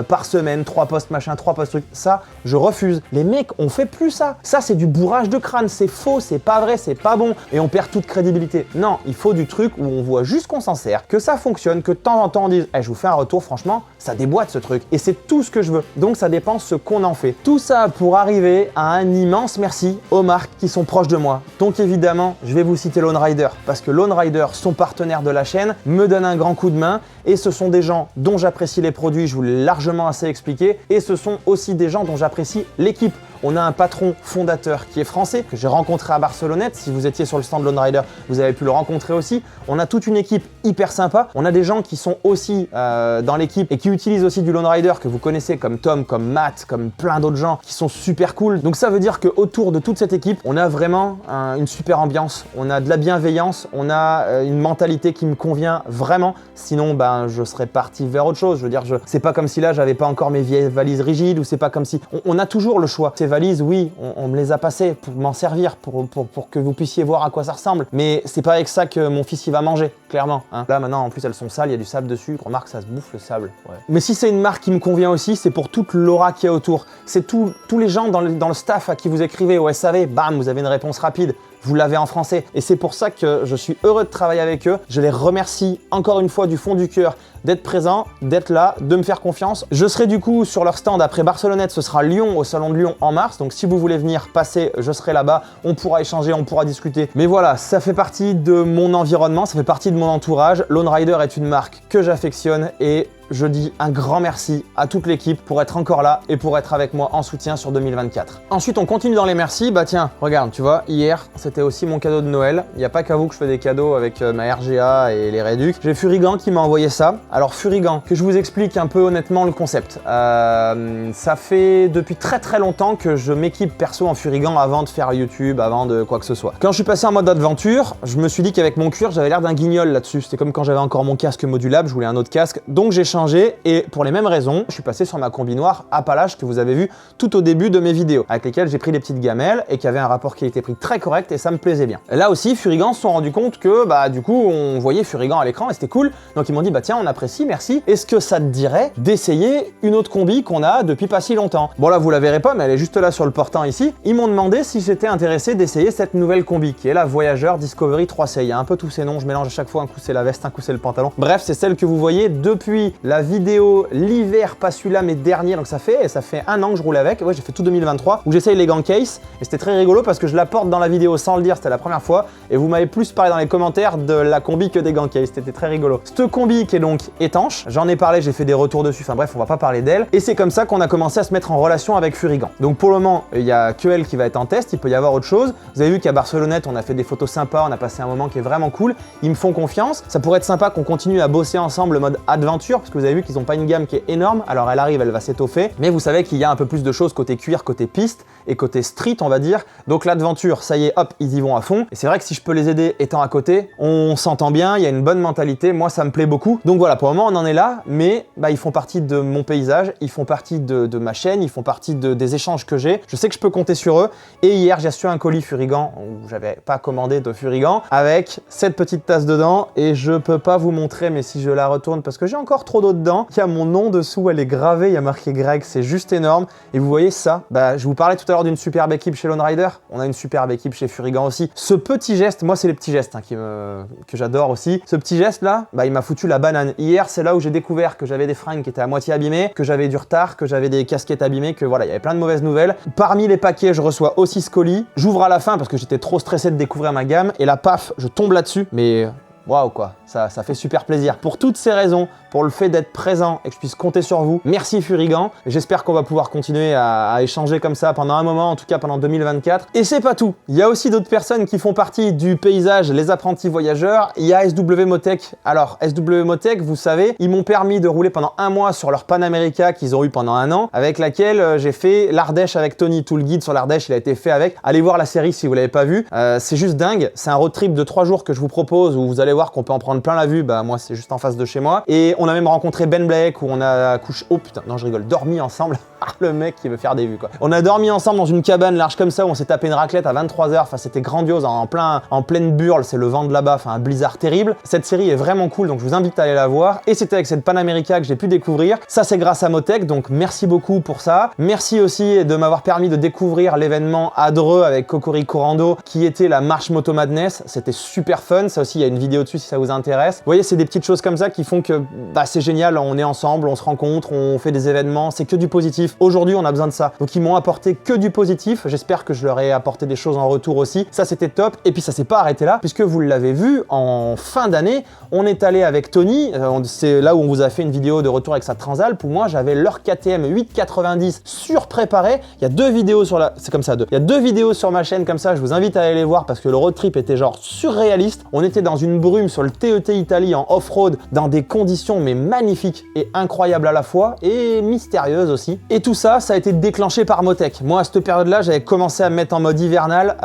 par semaine, 3 posts machin, 3 posts trucs. Ça, je refuse. Les mecs, on fait plus ça. Ça, c'est du bourrage de crâne. C'est faux, c'est pas vrai, c'est pas bon. Et on perd toute crédibilité. Non, il faut du truc où on voit juste qu'on s'en sert, que ça fonctionne, que de temps en temps on dise, hey, je vous fais un retour, franchement, ça déboîte ce truc. Et c'est tout ce que je veux. Donc ça dépend ce qu'on en fait. Tout ça pour arriver à un immense merci aux marques qui sont proches de moi. Donc évidemment, je vais vous citer Lone Rider parce que Lone Rider, son partenaire de la chaîne, me donne un grand coup de main et ce sont des gens dont j'apprécie les produits, je vous l'ai largement assez expliqué, et ce sont aussi des gens dont j'apprécie l'équipe. On a un patron fondateur qui est français, que j'ai rencontré à Barcelonnette. Si vous étiez sur le stand Lone Rider, vous avez pu le rencontrer aussi. On a toute une équipe hyper sympa. On a des gens qui sont aussi dans l'équipe et qui utilisent aussi du Lone Rider que vous connaissez comme Tom, comme Matt, comme plein d'autres gens qui sont super cool. Donc ça veut dire qu'autour de toute cette équipe, on a vraiment une super ambiance, on a de la bienveillance, on a une mentalité qui me convient vraiment. Sinon, ben, je serais parti vers autre chose. Je veux dire, c'est pas comme si là, j'avais pas encore mes vieilles valises rigides ou c'est pas comme si... On a toujours le choix. Ces valises, oui, on me les a passées pour m'en servir, pour que vous puissiez voir à quoi ça ressemble. Mais c'est pas avec ça que mon fils, il va manger, clairement. Hein. Là, maintenant, en plus, elles sont sales, il y a du sable dessus. Remarque, ça se bouffe le sable. Ouais. Mais si c'est une marque qui me convient aussi, c'est pour toute l'aura qu'il y a autour. C'est tous les gens dans le staff à qui vous écrivez au SAV, bam, vous avez une réponse rapide. Vous l'avez en français. Et c'est pour ça que je suis heureux de travailler avec eux. Je les remercie encore une fois du fond du cœur d'être présents, d'être là, de me faire confiance. Je serai du coup sur leur stand après Barcelonnette, ce sera Lyon, au Salon de Lyon en mars. Donc si vous voulez venir passer, je serai là-bas. On pourra échanger, on pourra discuter. Mais voilà, ça fait partie de mon environnement, ça fait partie de mon entourage. Lone Rider est une marque que j'affectionne et je dis un grand merci à toute l'équipe pour être encore là et pour être avec moi en soutien sur 2024. Ensuite, on continue dans les merci. Bah tiens, regarde, tu vois, hier, c'était aussi mon cadeau de Noël. Il n'y a pas qu'à vous que je fais des cadeaux avec ma RGA et les Réducs. J'ai Furigan qui m'a envoyé ça. Alors Furigan, que je vous explique un peu honnêtement le concept. Ça fait depuis très très longtemps que je m'équipe perso en Furigan avant de faire YouTube, avant de quoi que ce soit. Quand je suis passé en mode aventure, je me suis dit qu'avec mon cuir, j'avais l'air d'un guignol là-dessus. C'était comme quand j'avais encore mon casque modulable, je voulais un autre casque. Donc j'ai changé et pour les mêmes raisons, je suis passé sur ma combi noire Appalache que vous avez vu tout au début de mes vidéos, avec lesquelles j'ai pris des petites gamelles et qui avaient un rapport qualité-prix très correct et ça me plaisait bien. Là aussi, Furigan se sont rendus compte que bah du coup, on voyait Furigan à l'écran et c'était cool. Donc ils m'ont dit bah tiens, on apprécie, merci. Est-ce que ça te dirait d'essayer une autre combi qu'on a depuis pas si longtemps? Bon là, vous la verrez pas, mais elle est juste là sur le portant ici. Ils m'ont demandé si j'étais intéressé d'essayer cette nouvelle combi qui est la Voyager Discovery 3C. Il y a un peu tous ces noms, je mélange à chaque fois, un coup c'est la veste, un coup c'est le pantalon. Bref, c'est celle que vous voyez depuis la vidéo l'hiver, pas celui-là mais dernier, donc ça fait 1 an que je roule avec. Ouais, j'ai fait tout 2023 où j'essaye les gants case et c'était très rigolo parce que je la porte dans la vidéo sans le dire, c'était la première fois et vous m'avez plus parlé dans les commentaires de la combi que des gants case, c'était très rigolo. Cette combi qui est donc étanche, j'en ai parlé, j'ai fait des retours dessus, enfin bref, on va pas parler d'elle et c'est comme ça qu'on a commencé à se mettre en relation avec Furigan. Donc pour le moment, il y a que elle qui va être en test, il peut y avoir autre chose. Vous avez vu qu'à Barcelonnette, on a fait des photos sympas, on a passé un moment qui est vraiment cool, ils me font confiance. Ça pourrait être sympa qu'on continue à bosser ensemble le mode aventure parce que vous avez vu qu'ils ont pas une gamme qui est énorme, alors elle arrive, elle va s'étoffer, mais vous savez qu'il y a un peu plus de choses côté cuir, côté piste et côté street on va dire, donc l'aventure, ça y est, hop, ils y vont à fond, et c'est vrai que si je peux les aider étant à côté, on s'entend bien, il y a une bonne mentalité, moi ça me plaît beaucoup, donc voilà, pour le moment on en est là, mais bah, ils font partie de mon paysage, ils font partie de ma chaîne, ils font partie des échanges que j'ai, je sais que je peux compter sur eux, et hier j'ai reçu un colis Furigan, où j'avais pas commandé de Furigan, avec cette petite tasse dedans, et je peux pas vous montrer, mais si je la retourne, parce que j'ai encore trop d'eau dedans, il y a mon nom dessous, elle est gravée, il y a marqué Greg, c'est juste énorme. Et vous voyez ça, bah, je vous parlais tout à l'heure d'une superbe équipe chez Lone Rider, on a une superbe équipe chez Furigan aussi. Ce petit geste, moi c'est les petits gestes hein, que j'adore aussi. Ce petit geste là, bah, il m'a foutu la banane. Hier, c'est là où j'ai découvert que j'avais des fringues qui étaient à moitié abîmées, que j'avais du retard, que j'avais des casquettes abîmées, que voilà, il y avait plein de mauvaises nouvelles. Parmi les paquets, je reçois aussi ce colis. J'ouvre à la fin parce que j'étais trop stressé de découvrir ma gamme et là, paf, je tombe là-dessus. Mais waouh quoi, ça fait super plaisir. Pour toutes ces raisons, pour le fait d'être présent et que je puisse compter sur vous, merci Furigan. J'espère qu'on va pouvoir continuer à échanger comme ça pendant un moment, en tout cas pendant 2024. Et c'est pas tout, il y a aussi d'autres personnes qui font partie du paysage Les Apprentis Voyageurs. Il y a SW Motech. Alors SW Motech, vous savez, ils m'ont permis de rouler pendant 1 mois sur leur Pan America qu'ils ont eu pendant 1 an, avec laquelle j'ai fait l'Ardèche avec Tony. Tout le guide sur l'Ardèche, il a été fait avec. Allez voir la série si vous l'avez pas vu. C'est juste dingue. C'est un road trip de 3 jours que je vous propose où vous allez voir qu'on peut en prendre plein la vue. Bah moi c'est juste en face de chez moi. Et on a même rencontré Ben Blake où on a couché, oh putain, non je rigole, dormi ensemble. Le mec qui veut faire des vues quoi. On a dormi ensemble dans une cabane large comme ça où on s'est tapé une raclette à 23h, enfin c'était grandiose, en pleine burle, c'est le vent de là-bas, enfin un blizzard terrible. Cette série est vraiment cool donc je vous invite à aller la voir et c'était avec cette Pan America que j'ai pu découvrir. Ça c'est grâce à Motech donc merci beaucoup pour ça. Merci aussi de m'avoir permis de découvrir l'événement à Dreux avec Cocorico Rando qui était la marche Moto Madness, c'était super fun, ça aussi il y a une vidéo dessus si ça vous intéresse. Vous voyez c'est des petites choses comme ça qui font que bah, c'est génial, on est ensemble, on se rencontre, on fait des événements, c'est que du positif. négatif. Aujourd'hui, on a besoin de ça. Donc ils m'ont apporté que du positif. J'espère que je leur ai apporté des choses en retour aussi. Ça, c'était top. Et puis ça s'est pas arrêté là, puisque vous l'avez vu, en fin d'année, on est allé avec Tony. C'est là où on vous a fait une vidéo de retour avec sa Transalp. Pour moi, j'avais leur KTM 890 surpréparé. Il y a deux vidéos sur la... C'est comme ça, deux. Il y a deux vidéos sur ma chaîne comme ça. Je vous invite à aller les voir parce que le road trip était genre surréaliste. On était dans une brume sur le TET Italie en off-road, dans des conditions mais magnifiques et incroyables à la fois et mystérieuses aussi. Et tout ça, ça a été déclenché par Motec. Moi, à cette période-là, j'avais commencé à me mettre en mode hivernal,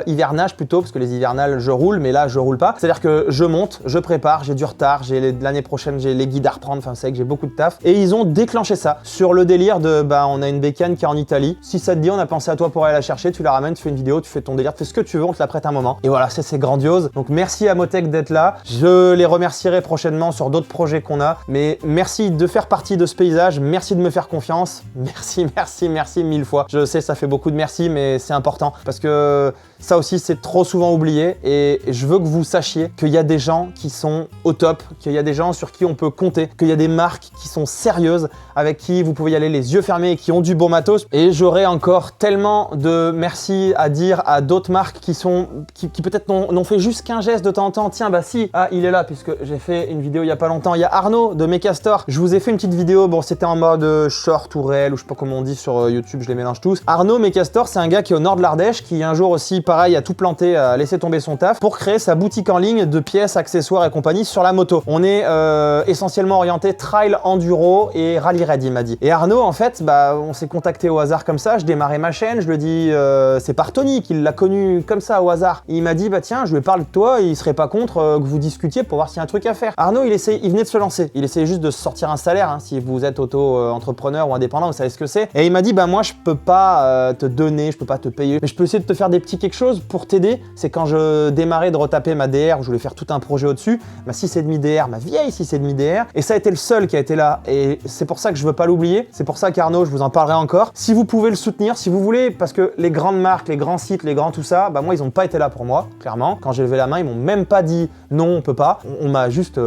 hivernage plutôt, parce que les hivernales, je roule, mais là, je roule pas. C'est-à-dire que je monte, je prépare, j'ai du retard, l'année prochaine, j'ai les guides à reprendre, enfin, c'est vrai que j'ai beaucoup de taf. Et ils ont déclenché ça sur le délire de, on a une bécane qui est en Italie. Si ça te dit, on a pensé à toi pour aller la chercher, tu la ramènes, tu fais une vidéo, tu fais ton délire, tu fais ce que tu veux, on te la prête un moment. Et voilà, c'est grandiose. Donc, merci à Motec d'être là. Je les remercierai prochainement sur d'autres projets qu'on a. Mais merci de faire partie de ce paysage. Merci de me faire confiance. Merci, merci, merci mille fois. Je sais, ça fait beaucoup de merci, mais c'est important parce que ça aussi, c'est trop souvent oublié et je veux que vous sachiez qu'il y a des gens qui sont au top, qu'il y a des gens sur qui on peut compter, qu'il y a des marques qui sont sérieuses, avec qui vous pouvez y aller les yeux fermés et qui ont du bon matos. Et j'aurai encore tellement de merci à dire à d'autres marques qui peut-être n'ont fait juste qu'un geste de temps en temps. Tiens, bah si, ah, il est là puisque j'ai fait une vidéo il y a pas longtemps. Il y a Arnaud de Mecastor. Je vous ai fait une petite vidéo. Bon, c'était en mode short ou réel ou je sais pas comment on dit sur YouTube, je les mélange tous. Arnaud Mecastor, c'est un gars qui est au nord de l'Ardèche, qui un jour aussi, pareil, a tout planté, a laissé tomber son taf pour créer sa boutique en ligne de pièces, accessoires et compagnie sur la moto. On est essentiellement orienté trail, enduro et rally raid, il m'a dit. Et Arnaud, en fait, on s'est contacté au hasard comme ça. Je démarrais ma chaîne, je lui dis, c'est par Tony qu'il l'a connu comme ça au hasard. Et il m'a dit, tiens, je lui parle de toi, il serait pas contre que vous discutiez pour voir s'il y a un truc à faire. Arnaud, il venait de se lancer. Il essayait juste de sortir un salaire. Hein, si vous êtes auto-entrepreneur ou indépendant, vous savez ce que c'est. Et il m'a dit, moi, je peux pas te donner, je peux pas te payer, mais je peux essayer de te faire des petits quelque chose pour t'aider. C'est quand je démarrais de retaper ma DR, où je voulais faire tout un projet au-dessus, ma 6,5 DR, ma vieille 6,5 DR. Et ça a été le seul qui a été là. Et c'est pour ça que je veux pas l'oublier. C'est pour ça qu'Arnaud, je vous en parlerai encore. Si vous pouvez le soutenir, si vous voulez, parce que les grandes marques, les grands sites, les grands tout ça, moi, ils ont pas été là pour moi, clairement. Quand j'ai levé la main, ils m'ont même pas dit non, on peut pas. On m'a juste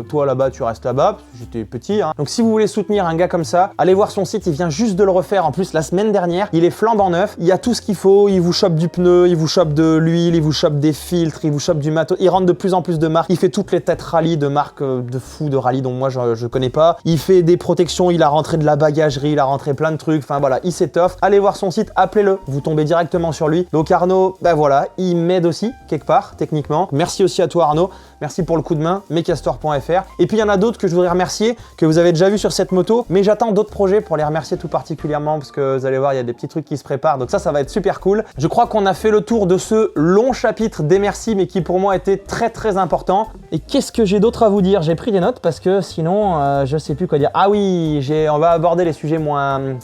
toi là-bas, tu restes là-bas, j'étais petit. Hein. Donc si vous voulez soutenir un gars comme ça, allez voir son site, il vient juste de le refaire en plus la semaine dernière. Il est flambant neuf, il y a tout ce qu'il faut, il vous chope du pneu, il vous chope de l'huile, il vous chope des filtres, il vous chope du matos, il rentre de plus en plus de marques, il fait toutes les têtes rallye de marques de fous de rallye dont moi je connais pas. Il fait des protections, il a rentré de la bagagerie, il a rentré plein de trucs, enfin voilà, il s'étoffe. Allez voir son site, appelez-le, vous tombez directement sur lui. Donc Arnaud, voilà, il m'aide aussi quelque part, techniquement. Merci aussi à toi Arnaud, merci pour le coup de main, mecastor.fr. Et puis il y en a d'autres que je voudrais remercier, que vous avez déjà vu sur cette moto, mais j'attends d'autres projets pour les remercier tout particulièrement parce que vous allez voir, il y a des petits trucs qui se préparent, donc ça va être super cool. Je crois qu'on a fait le tour de ce long chapitre des merci, mais qui pour moi était très très important. Et qu'est-ce que j'ai d'autre à vous dire? J'ai pris des notes parce que sinon, je sais plus quoi dire. Ah oui, on va aborder les sujets moins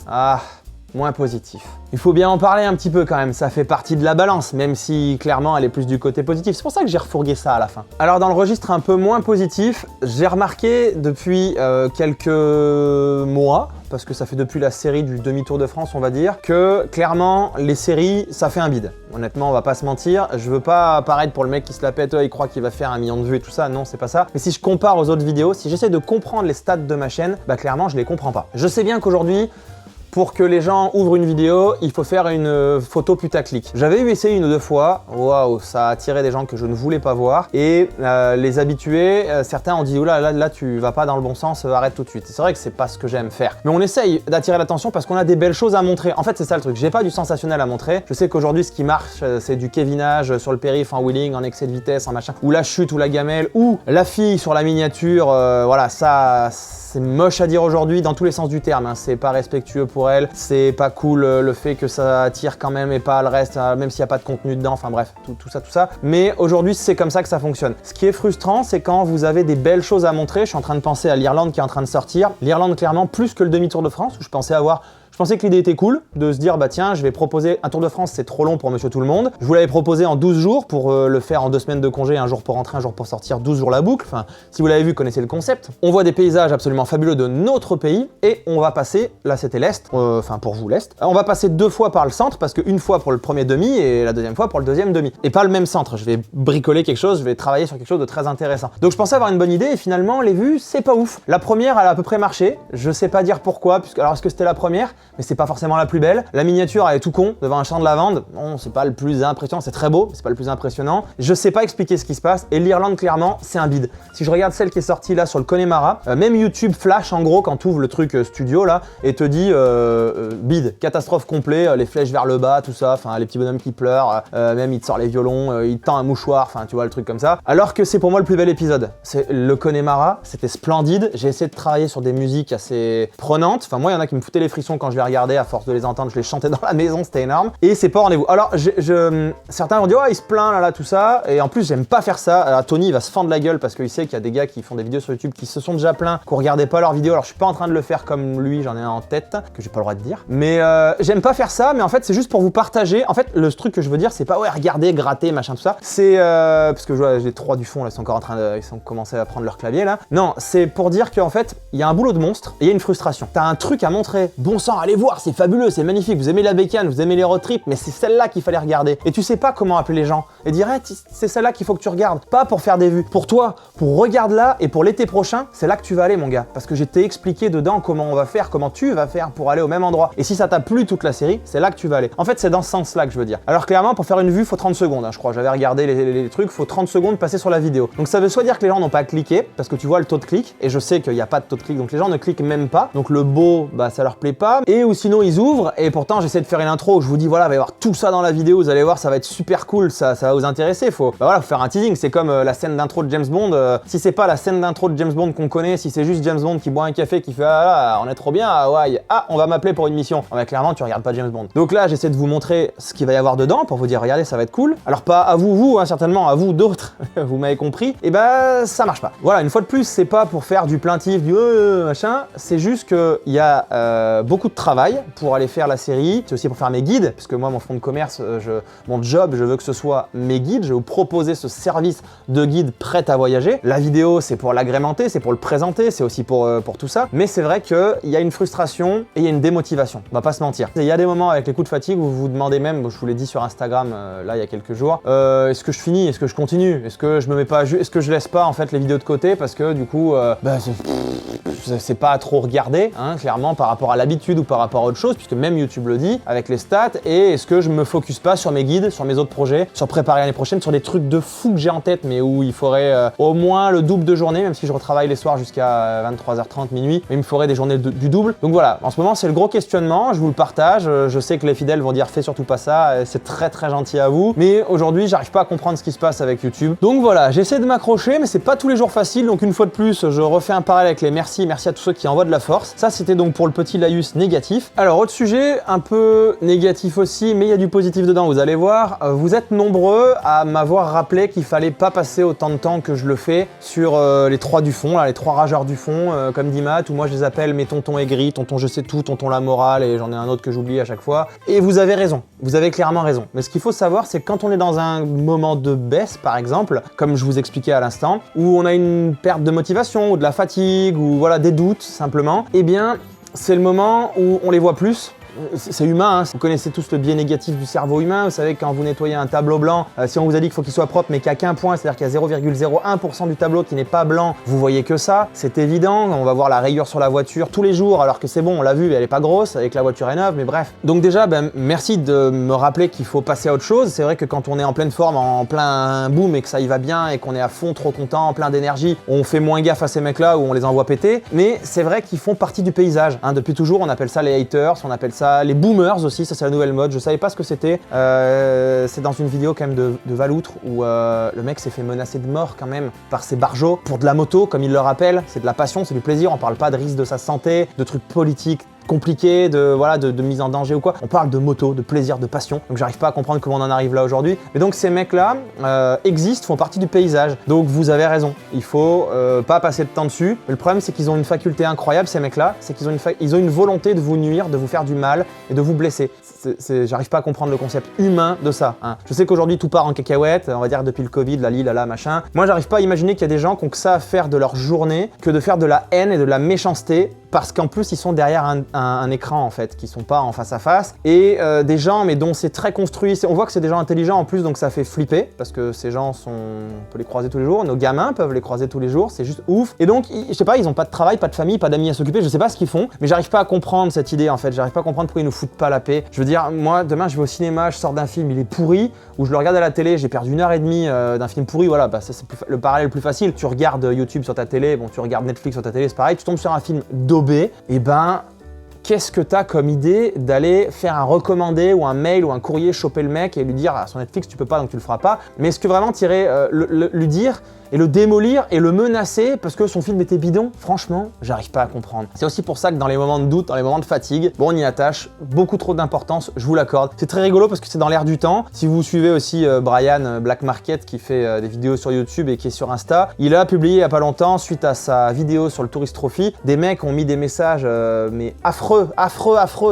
positifs. Il faut bien en parler un petit peu quand même, ça fait partie de la balance, même si clairement elle est plus du côté positif. C'est pour ça que j'ai refourgué ça à la fin. Alors dans le registre un peu moins positif, j'ai remarqué depuis quelques mois, parce que ça fait depuis la série du demi-tour de France on va dire, que clairement les séries ça fait un bide. Honnêtement on va pas se mentir, je veux pas paraître pour le mec qui se la pète, il croit qu'il va faire 1 million de vues et tout ça, non c'est pas ça. Mais si je compare aux autres vidéos, si j'essaie de comprendre les stats de ma chaîne, clairement je les comprends pas. Je sais bien qu'aujourd'hui, pour que les gens ouvrent une vidéo, il faut faire une photo putaclic. J'avais essayé 1 ou 2 fois, waouh, ça a attiré des gens que je ne voulais pas voir. Et les habitués, certains ont dit, oula, là tu vas pas dans le bon sens, arrête tout de suite. C'est vrai que c'est pas ce que j'aime faire. Mais on essaye d'attirer l'attention parce qu'on a des belles choses à montrer. En fait, c'est ça le truc, j'ai pas du sensationnel à montrer. Je sais qu'aujourd'hui, ce qui marche, c'est du kevinage sur le périph' en wheeling, en excès de vitesse, en machin, ou la chute, ou la gamelle, ou la fille sur la miniature, voilà, ça... C'est moche à dire aujourd'hui dans tous les sens du terme, hein. C'est pas respectueux pour elle, c'est pas cool le fait que ça attire quand même et pas le reste, même s'il n'y a pas de contenu dedans, enfin bref, tout ça. Mais aujourd'hui, c'est comme ça que ça fonctionne. Ce qui est frustrant, c'est quand vous avez des belles choses à montrer. Je suis en train de penser à l'Irlande qui est en train de sortir. L'Irlande, clairement, plus que le demi-tour de France, où je pensais avoir Je pensais que l'idée était cool de se dire bah tiens, je vais proposer un Tour de France, c'est trop long pour Monsieur Tout le Monde. Je vous l'avais proposé en 12 jours pour le faire en 2 semaines de congé, un jour pour rentrer, un jour pour sortir, 12 jours la boucle. Enfin, si vous l'avez vu, connaissez le concept. On voit des paysages absolument fabuleux de notre pays et on va passer, là c'était l'Est, enfin pour vous l'Est, on va passer 2 fois par le centre parce qu'une fois pour le premier demi et la deuxième fois pour le deuxième demi. Et pas le même centre, je vais bricoler quelque chose, je vais travailler sur quelque chose de très intéressant. Donc je pensais avoir une bonne idée et finalement les vues, c'est pas ouf. La première, elle a à peu près marché, je sais pas dire pourquoi, puisque alors est-ce que c'était la première, mais c'est pas forcément la plus belle. La miniature, elle est tout con devant un champ de lavande, bon c'est pas le plus impressionnant, c'est très beau, mais c'est pas le plus impressionnant. Je sais pas expliquer ce qui se passe et l'Irlande clairement, c'est un bide. Si je regarde celle qui est sortie là sur le Connemara, même YouTube flash en gros quand tu ouvres le truc studio là et te dit bide, catastrophe complet, les flèches vers le bas, tout ça, enfin les petits bonhommes qui pleurent, même il te sort les violons, il te tend un mouchoir, enfin tu vois le truc comme ça. Alors que c'est pour moi le plus bel épisode. C'est le Connemara, c'était splendide. J'ai essayé de travailler sur des musiques assez prenantes. Enfin moi il y en a qui me foutaient les frissons quand je les regardais, à force de les entendre, je les chantais dans la maison, c'était énorme. Et c'est pas au rendez-vous. Alors certains vont dire oh il se plaint là tout ça, et en plus j'aime pas faire ça. Alors Tony il va se fendre la gueule parce qu'il sait qu'il y a des gars qui font des vidéos sur YouTube qui se sont déjà plaints, qu'on regardait pas leurs vidéos. Alors je suis pas en train de le faire comme lui, j'en ai un en tête que j'ai pas le droit de dire. Mais j'aime pas faire ça, mais en fait c'est juste pour vous partager. En fait le truc que je veux dire c'est pas ouais regardez, gratter, machin tout ça. C'est parce que je vois les 3 du fond là, ils sont encore en train de, ils ont commencé à prendre leur clavier là. Non, c'est pour dire qu'en fait il y a un boulot de monstre et il y a une frustration. T'as un truc à montrer. Bon sang, allez voir, c'est fabuleux, c'est magnifique. Vous aimez la bécane, vous aimez les road trips, mais c'est celle-là qu'il fallait regarder. Et tu sais pas comment appeler les gens et dire hey, c'est celle-là qu'il faut que tu regardes. Pas pour faire des vues. Pour toi, pour regarde là et pour l'été prochain, c'est là que tu vas aller mon gars. Parce que j'ai t'ai expliqué dedans comment on va faire, comment tu vas faire pour aller au même endroit. Et si ça t'a plu toute la série, c'est là que tu vas aller. En fait, c'est dans ce sens-là que je veux dire. Alors clairement, pour faire une vue, faut 30 secondes. Hein, je crois, j'avais regardé les trucs, faut 30 secondes passer sur la vidéo. Donc ça veut soit dire que les gens n'ont pas cliqué, parce que tu vois le taux de clic, et je sais qu'il n'y a pas de taux de clic, donc les gens ne cliquent même pas. Donc le beau, bah ça leur plaît pas. Et ou sinon ils ouvrent, et pourtant j'essaie de faire une intro où je vous dis voilà, il va y avoir tout ça dans la vidéo, vous allez voir, ça va être super cool, ça va vous intéresser. Faut faire un teasing. C'est comme la scène d'intro de James Bond. Si c'est pas la scène d'intro de James Bond qu'on connaît, si c'est juste James Bond qui boit un café, qui fait ah là, on est trop bien, ah ouais, ah on va m'appeler pour une mission. Ah, bah, clairement tu regardes pas James Bond. Donc là j'essaie de vous montrer ce qu'il va y avoir dedans pour vous dire regardez ça va être cool. Alors pas à vous hein, certainement à vous d'autres, vous m'avez compris. Et bah ça marche pas. Voilà, une fois de plus c'est pas pour faire du plaintif, du machin, c'est juste que il y a beaucoup de travail pour aller faire la série. C'est aussi pour faire mes guides, parce que moi mon fonds de commerce, mon job, je veux que ce soit mes guides. Je vais vous proposer ce service de guide prêt à voyager. La vidéo c'est pour l'agrémenter, c'est pour le présenter, c'est aussi pour tout ça. Mais c'est vrai qu'il y a une frustration et il y a une démotivation. On va pas se mentir. Il y a des moments avec les coups de fatigue où vous vous demandez même, je vous l'ai dit sur Instagram là il y a quelques jours, est-ce que je finis, est-ce que je continue, est-ce que je me mets pas, est-ce que je laisse pas en fait les vidéos de côté parce que du coup c'est pas trop regardé, hein, clairement par rapport à l'habitude ou par rapport à autre chose, puisque même YouTube le dit avec les stats. Et est-ce que je me focus pas sur mes guides, sur mes autres projets, sur préparer l'année prochaine, sur des trucs de fou que j'ai en tête, mais où il faudrait au moins le double de journée, même si je retravaille les soirs jusqu'à 23h30, minuit, mais il me faudrait des journées du double. Donc voilà, en ce moment c'est le gros questionnement, je vous le partage. Je sais que les fidèles vont dire fais surtout pas ça, c'est très très gentil à vous, mais aujourd'hui j'arrive pas à comprendre ce qui se passe avec YouTube. Donc voilà, j'essaie de m'accrocher, mais c'est pas tous les jours facile. Donc une fois de plus, je refais un parallèle avec les merci à tous ceux qui envoient de la force. Ça c'était donc pour le petit laïus négatif. Alors autre sujet un peu négatif aussi, mais il y a du positif dedans, vous allez voir. Vous êtes nombreux à m'avoir rappelé qu'il fallait pas passer autant de temps que je le fais sur les 3 du fond, là, les 3 rageurs du fond, comme dit Matt, ou moi je les appelle mes tontons aigris, tonton je sais tout, tonton la morale, et j'en ai un autre que j'oublie à chaque fois. Et vous avez raison, vous avez clairement raison. Mais ce qu'il faut savoir, c'est que quand on est dans un moment de baisse, par exemple, comme je vous expliquais à l'instant, où on a une perte de motivation, ou de la fatigue, ou voilà, des doutes simplement, eh bien c'est le moment où on les voit plus. C'est humain, hein. Vous connaissez tous le biais négatif du cerveau humain. Vous savez que quand vous nettoyez un tableau blanc, si on vous a dit qu'il faut qu'il soit propre mais qu'il n'y a qu'un point, c'est-à-dire qu'il y a 0,01% du tableau qui n'est pas blanc, vous voyez que ça, c'est évident. On va voir la rayure sur la voiture tous les jours alors que c'est bon, on l'a vu, elle n'est pas grosse, avec la voiture est neuve, mais bref. Donc déjà, merci de me rappeler qu'il faut passer à autre chose. C'est vrai que quand on est en pleine forme, en plein boom et que ça y va bien et qu'on est à fond, trop content, plein d'énergie, on fait moins gaffe à ces mecs-là ou on les envoie péter. Mais c'est vrai qu'ils font partie du paysage, hein. Depuis toujours, on appelle ça les haters, on appelle ça les boomers aussi, ça c'est la nouvelle mode, je savais pas ce que c'était. C'est dans une vidéo quand même de Valoutre où le mec s'est fait menacer de mort quand même par ses barjots pour de la moto, comme il le rappelle, c'est de la passion, c'est du plaisir, on parle pas de risque de sa santé, de trucs politiques compliqué, de mise en danger ou quoi. On parle de moto, de plaisir, de passion. Donc j'arrive pas à comprendre comment on en arrive là aujourd'hui. Mais donc ces mecs-là existent, font partie du paysage. Donc vous avez raison, il faut pas passer de temps dessus. Mais le problème c'est qu'ils ont une faculté incroyable, ces mecs-là, c'est qu'ils ont une volonté de vous nuire, de vous faire du mal et de vous blesser. J'arrive pas à comprendre le concept humain de ça. Hein. Je sais qu'aujourd'hui tout part en cacahuète, on va dire depuis le Covid, la machin. Moi j'arrive pas à imaginer qu'il y a des gens qui ont que ça à faire de leur journée que de faire de la haine et de la méchanceté parce qu'en plus ils sont derrière un écran en fait, qui sont pas en face à face. Et des gens mais dont c'est très construit, on voit que c'est des gens intelligents en plus donc ça fait flipper parce que ces gens on peut les croiser tous les jours, nos gamins peuvent les croiser tous les jours, c'est juste ouf. Et donc je sais pas, ils ont pas de travail, pas de famille, pas d'amis à s'occuper, je sais pas ce qu'ils font, mais j'arrive pas à comprendre cette idée en fait, j'arrive pas à comprendre pourquoi ils nous foutent pas la paix. Je veux dire, moi demain je vais au cinéma, je sors d'un film, il est pourri, ou je le regarde à la télé, j'ai perdu 1h30 d'un film pourri, voilà, bah ça c'est le parallèle le plus facile. Tu regardes YouTube sur ta télé, bon tu regardes Netflix sur ta télé, c'est pareil, tu tombes sur un film daubé, et ben qu'est-ce que t'as comme idée d'aller faire un recommandé ou un mail ou un courrier, choper le mec et lui dire sur Netflix tu peux pas donc tu le feras pas, mais est-ce que vraiment t'irais lui dire et le démolir et le menacer parce que son film était bidon? Franchement, j'arrive pas à comprendre. C'est aussi pour ça que dans les moments de doute, dans les moments de fatigue, bon, on y attache beaucoup trop d'importance, je vous l'accorde. C'est très rigolo parce que c'est dans l'air du temps. Si vous suivez aussi Brian Black Market qui fait des vidéos sur YouTube et qui est sur Insta, il a publié il y a pas longtemps, suite à sa vidéo sur le Tourist Trophy, des mecs ont mis des messages mais affreux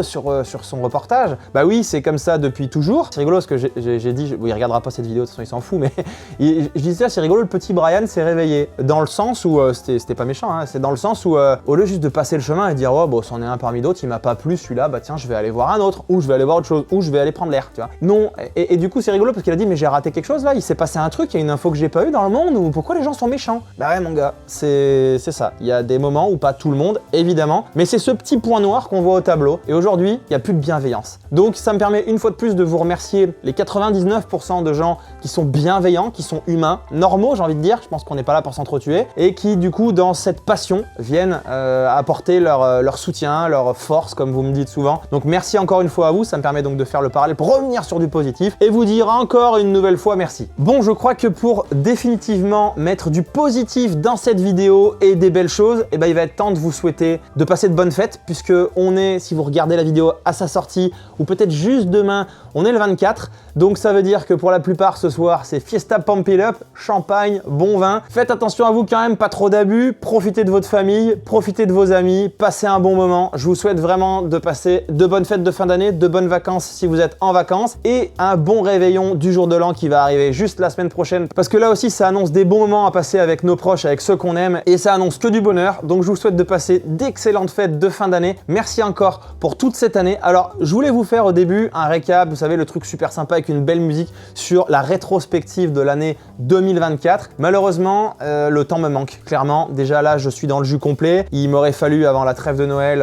sur son reportage. Bah oui, c'est comme ça depuis toujours. C'est rigolo parce que j'ai dit, bon, il regardera pas cette vidéo, de toute façon il s'en fout, mais je disais ça, c'est rigolo, le petit Brian s'est réveillé. Dans le sens où, c'était pas méchant, hein, c'est dans le sens où, au lieu juste de passer le chemin et dire, oh, bon, c'en est un parmi d'autres, il m'a pas plu celui-là, bah tiens, je vais aller voir un autre, ou je vais aller voir autre chose, ou je vais aller prendre l'air, tu vois. Non, et du coup, c'est rigolo parce qu'il a dit, mais j'ai raté quelque chose là, il s'est passé un truc, il y a une info que j'ai pas eu dans le monde, ou pourquoi les gens sont méchants? Bah ouais, mon gars, c'est ça. Il y a des moments où pas tout le monde, évidemment, mais c'est ce petit point noir qu'on voit au tableau, et aujourd'hui, il n'y a plus de bienveillance. Donc, ça me permet une fois de plus de vous remercier les 99% de gens qui sont bienveillants, qui sont humains, normaux, j'ai envie de dire, je pense qu'on n'est pas là pour s'entretuer, et qui du coup dans cette passion viennent apporter leur soutien, leur force comme vous me dites souvent. Donc merci encore une fois à vous, ça me permet donc de faire le parallèle pour revenir sur du positif et vous dire encore une nouvelle fois merci. Bon, je crois que pour définitivement mettre du positif dans cette vidéo et des belles choses, eh ben, il va être temps de vous souhaiter de passer de bonnes fêtes puisque on est, si vous regardez la vidéo à sa sortie ou peut-être juste demain, on est le 24, donc ça veut dire que pour la plupart ce soir c'est Fiesta Pump It Up, champagne, bon vin. Faites attention à vous quand même, pas trop d'abus, profitez de votre famille, profitez de vos amis, passez un bon moment. Je vous souhaite vraiment de passer de bonnes fêtes de fin d'année, de bonnes vacances si vous êtes en vacances et un bon réveillon du jour de l'an qui va arriver juste la semaine prochaine parce que là aussi ça annonce des bons moments à passer avec nos proches, avec ceux qu'on aime et ça annonce que du bonheur. Donc je vous souhaite de passer d'excellentes fêtes de fin d'année. Merci encore pour toute cette année. Alors je voulais vous faire au début un récap, vous savez le truc super sympa avec une belle musique sur la rétrospective de l'année 2024. Malheureusement, le temps me manque, clairement. Déjà là, je suis dans le jus complet. Il m'aurait fallu, avant la trêve de Noël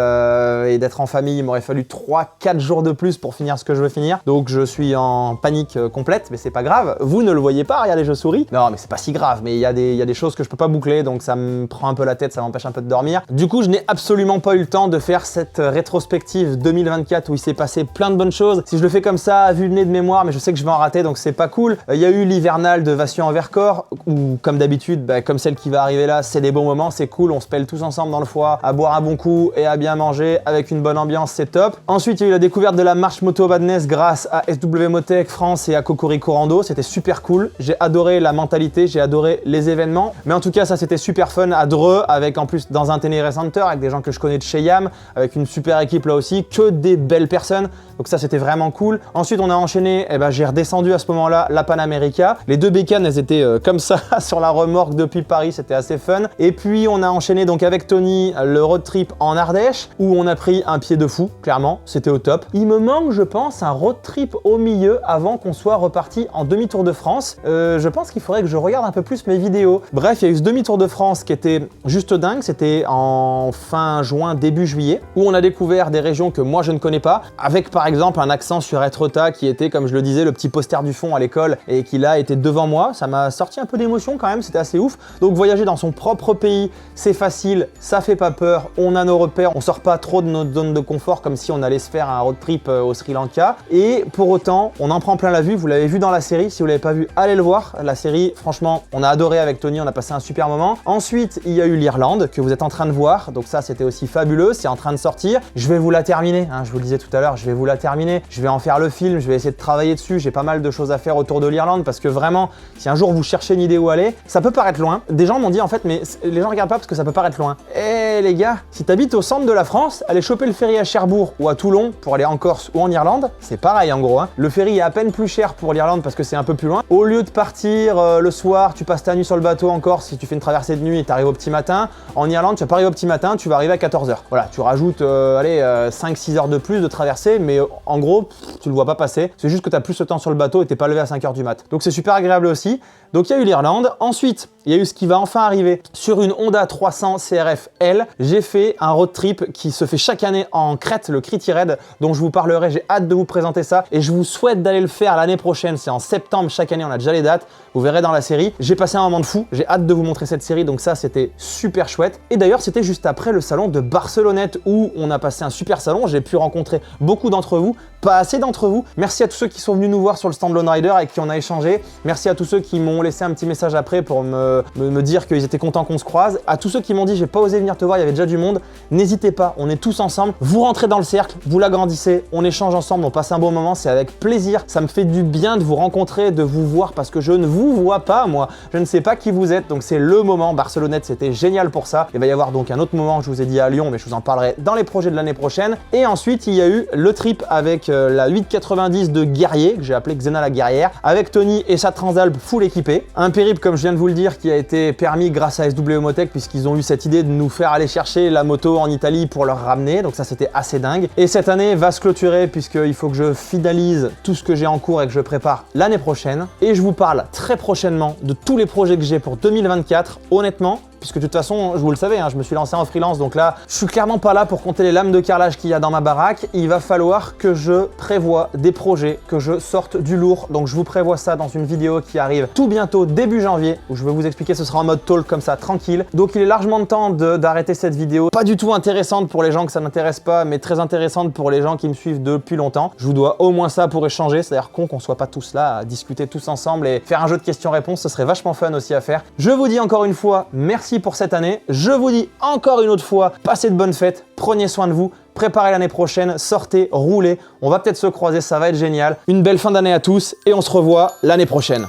et d'être en famille, il m'aurait fallu 3-4 jours de plus pour finir ce que je veux finir. Donc je suis en panique complète, mais c'est pas grave. Vous ne le voyez pas, regardez, je souris. Non, mais c'est pas si grave, mais il y a des choses que je peux pas boucler, donc ça me prend un peu la tête, ça m'empêche un peu de dormir. Du coup, je n'ai absolument pas eu le temps de faire cette rétrospective 2024 où il s'est passé plein de bonnes choses. Si je le fais comme ça, à vue de nez de mémoire, mais je sais que je vais en rater, donc c'est pas cool. Il y a eu l'hivernal de Vation en Vercors, où comme d'habitude, comme celle qui va arriver là, c'est des bons moments, c'est cool, on se pèle tous ensemble dans le foie, à boire un bon coup et à bien manger avec une bonne ambiance, c'est top. Ensuite, il y a eu la découverte de la marche Moto Madness grâce à SW Motec France et à Cocorico Rando, c'était super cool. J'ai adoré la mentalité, j'ai adoré les événements, mais en tout cas, ça c'était super fun à Dreux, avec en plus dans un Ténéré Center, avec des gens que je connais de chez Yam, avec une super équipe là aussi, que des belles personnes, donc ça c'était vraiment cool. Ensuite, on a enchaîné, j'ai redescendu à ce moment-là la Panamérica. Les deux bécanes, elles étaient comme ça sur la remorque depuis Paris, c'était assez fun. Et puis on a enchaîné donc avec Tony le road trip en Ardèche où on a pris un pied de fou, clairement, c'était au top. Il me manque, je pense, un road trip au milieu avant qu'on soit reparti en demi-tour de France. Je pense qu'il faudrait que je regarde un peu plus mes vidéos. Bref, il y a eu ce demi-tour de France qui était juste dingue, c'était en fin juin, début juillet, où on a découvert des régions que moi je ne connais pas, avec par exemple un accent sur Etretat qui était, comme je le disais, le petit poster du fond à l'école et qui là était devant moi. Ça m'a sorti un peu d'émotion quand même, c'était assez ouf. Donc voyager dans son propre pays, c'est facile, ça fait pas peur, on a nos repères, on sort pas trop de notre zone de confort comme si on allait se faire un road trip au Sri Lanka. Et pour autant, on en prend plein la vue, vous l'avez vu dans la série, si vous l'avez pas vu, allez le voir. La série, franchement, on a adoré avec Tony, on a passé un super moment. Ensuite, il y a eu l'Irlande que vous êtes en train de voir, donc ça c'était aussi fabuleux, c'est en train de sortir sortir. Je vais vous la terminer, hein, je vous le disais tout à l'heure, je vais vous la terminer. Je vais en faire le film, je vais essayer de travailler dessus. J'ai pas mal de choses à faire autour de l'Irlande parce que vraiment, si un jour vous cherchez une idée où aller, ça peut paraître loin. Des gens m'ont dit en fait, mais les gens regardent pas parce que ça peut paraître loin. Eh les gars, si t'habites au centre de la France, aller choper le ferry à Cherbourg ou à Toulon pour aller en Corse ou en Irlande, c'est pareil en gros. Hein. Le ferry est à peine plus cher pour l'Irlande parce que c'est un peu plus loin. Au lieu de partir le soir, tu passes ta nuit sur le bateau en Corse, si tu fais une traversée de nuit et t'arrives au petit matin. En Irlande, tu vas pas arriver au petit matin, tu vas arriver à 14h. Voilà, tu rajoutes 5-6 heures de plus de traversée, mais en gros, tu le vois pas passer. C'est juste que tu as plus de temps sur le bateau et t'es pas levé à 5h du mat. Donc c'est super agréable aussi. Donc il y a eu l'Irlande. Ensuite, il y a eu ce qui va enfin arriver. Sur une Honda 300 CRF L, j'ai fait un road trip qui se fait chaque année en Crète, le Criti Raid, dont je vous parlerai. J'ai hâte de vous présenter ça et je vous souhaite d'aller le faire l'année prochaine. C'est en septembre chaque année, on a déjà les dates. Vous verrez dans la série. J'ai passé un moment de fou. J'ai hâte de vous montrer cette série, donc ça c'était super chouette. Et d'ailleurs, c'était juste après le salon de Barcelonnette où on a passé un super salon. J'ai pu rencontrer beaucoup d'entre vous, pas assez d'entre vous. Merci à tous ceux qui sont venus nous voir sur le stand Lone Rider avec qui on a échangé. Merci à tous ceux qui m'ont laissé un petit message après pour me dire qu'ils étaient contents qu'on se croise. À tous ceux qui m'ont dit j'ai pas osé venir te voir, il y avait déjà du monde. N'hésitez pas, on est tous ensemble. Vous rentrez dans le cercle, vous l'agrandissez, on échange ensemble, on passe un bon moment, c'est avec plaisir. Ça me fait du bien de vous rencontrer, de vous voir parce que je ne vous vois pas moi. Je ne sais pas qui vous êtes, donc c'est le moment. Barcelonnette, c'était génial pour ça. Il va y avoir donc un autre moment, je vous ai dit à Lyon, mais je vous en parlerai dans les projets de l'année prochaine. Et ensuite, il y a eu le trip avec la 890 de Guerrier, que j'ai appelé Xena la Guerrière, avec Tony et sa Transalp full équipée. Un périple, comme je viens de vous le dire, qui a été permis grâce à SW Motech, puisqu'ils ont eu cette idée de nous faire aller chercher la moto en Italie pour leur ramener. Donc ça, c'était assez dingue. Et cette année va se clôturer, puisqu'il faut que je finalise tout ce que j'ai en cours et que je prépare l'année prochaine. Et je vous parle très prochainement de tous les projets que j'ai pour 2024. Honnêtement, puisque de toute façon, vous le savez, hein, je me suis lancé en freelance, donc là, je suis clairement pas là pour compter les lames de carrelage qu'il y a dans ma baraque. Il va falloir que je prévoie des projets, que je sorte du lourd. Donc je vous prévois ça dans une vidéo qui arrive tout bientôt, début janvier, où je vais vous expliquer, ce sera en mode talk comme ça, tranquille. Donc il est largement temps d'arrêter cette vidéo. Pas du tout intéressante pour les gens que ça n'intéresse pas, mais très intéressante pour les gens qui me suivent depuis longtemps. Je vous dois au moins ça pour échanger, c'est-à-dire qu'on soit pas tous là à discuter tous ensemble et faire un jeu de questions-réponses, ce serait vachement fun aussi à faire. Je vous dis encore une fois, merci pour cette année. Je vous dis encore une autre fois, passez de bonnes fêtes, prenez soin de vous, préparez l'année prochaine, sortez, roulez, on va peut-être se croiser, ça va être génial. Une belle fin d'année à tous et on se revoit l'année prochaine.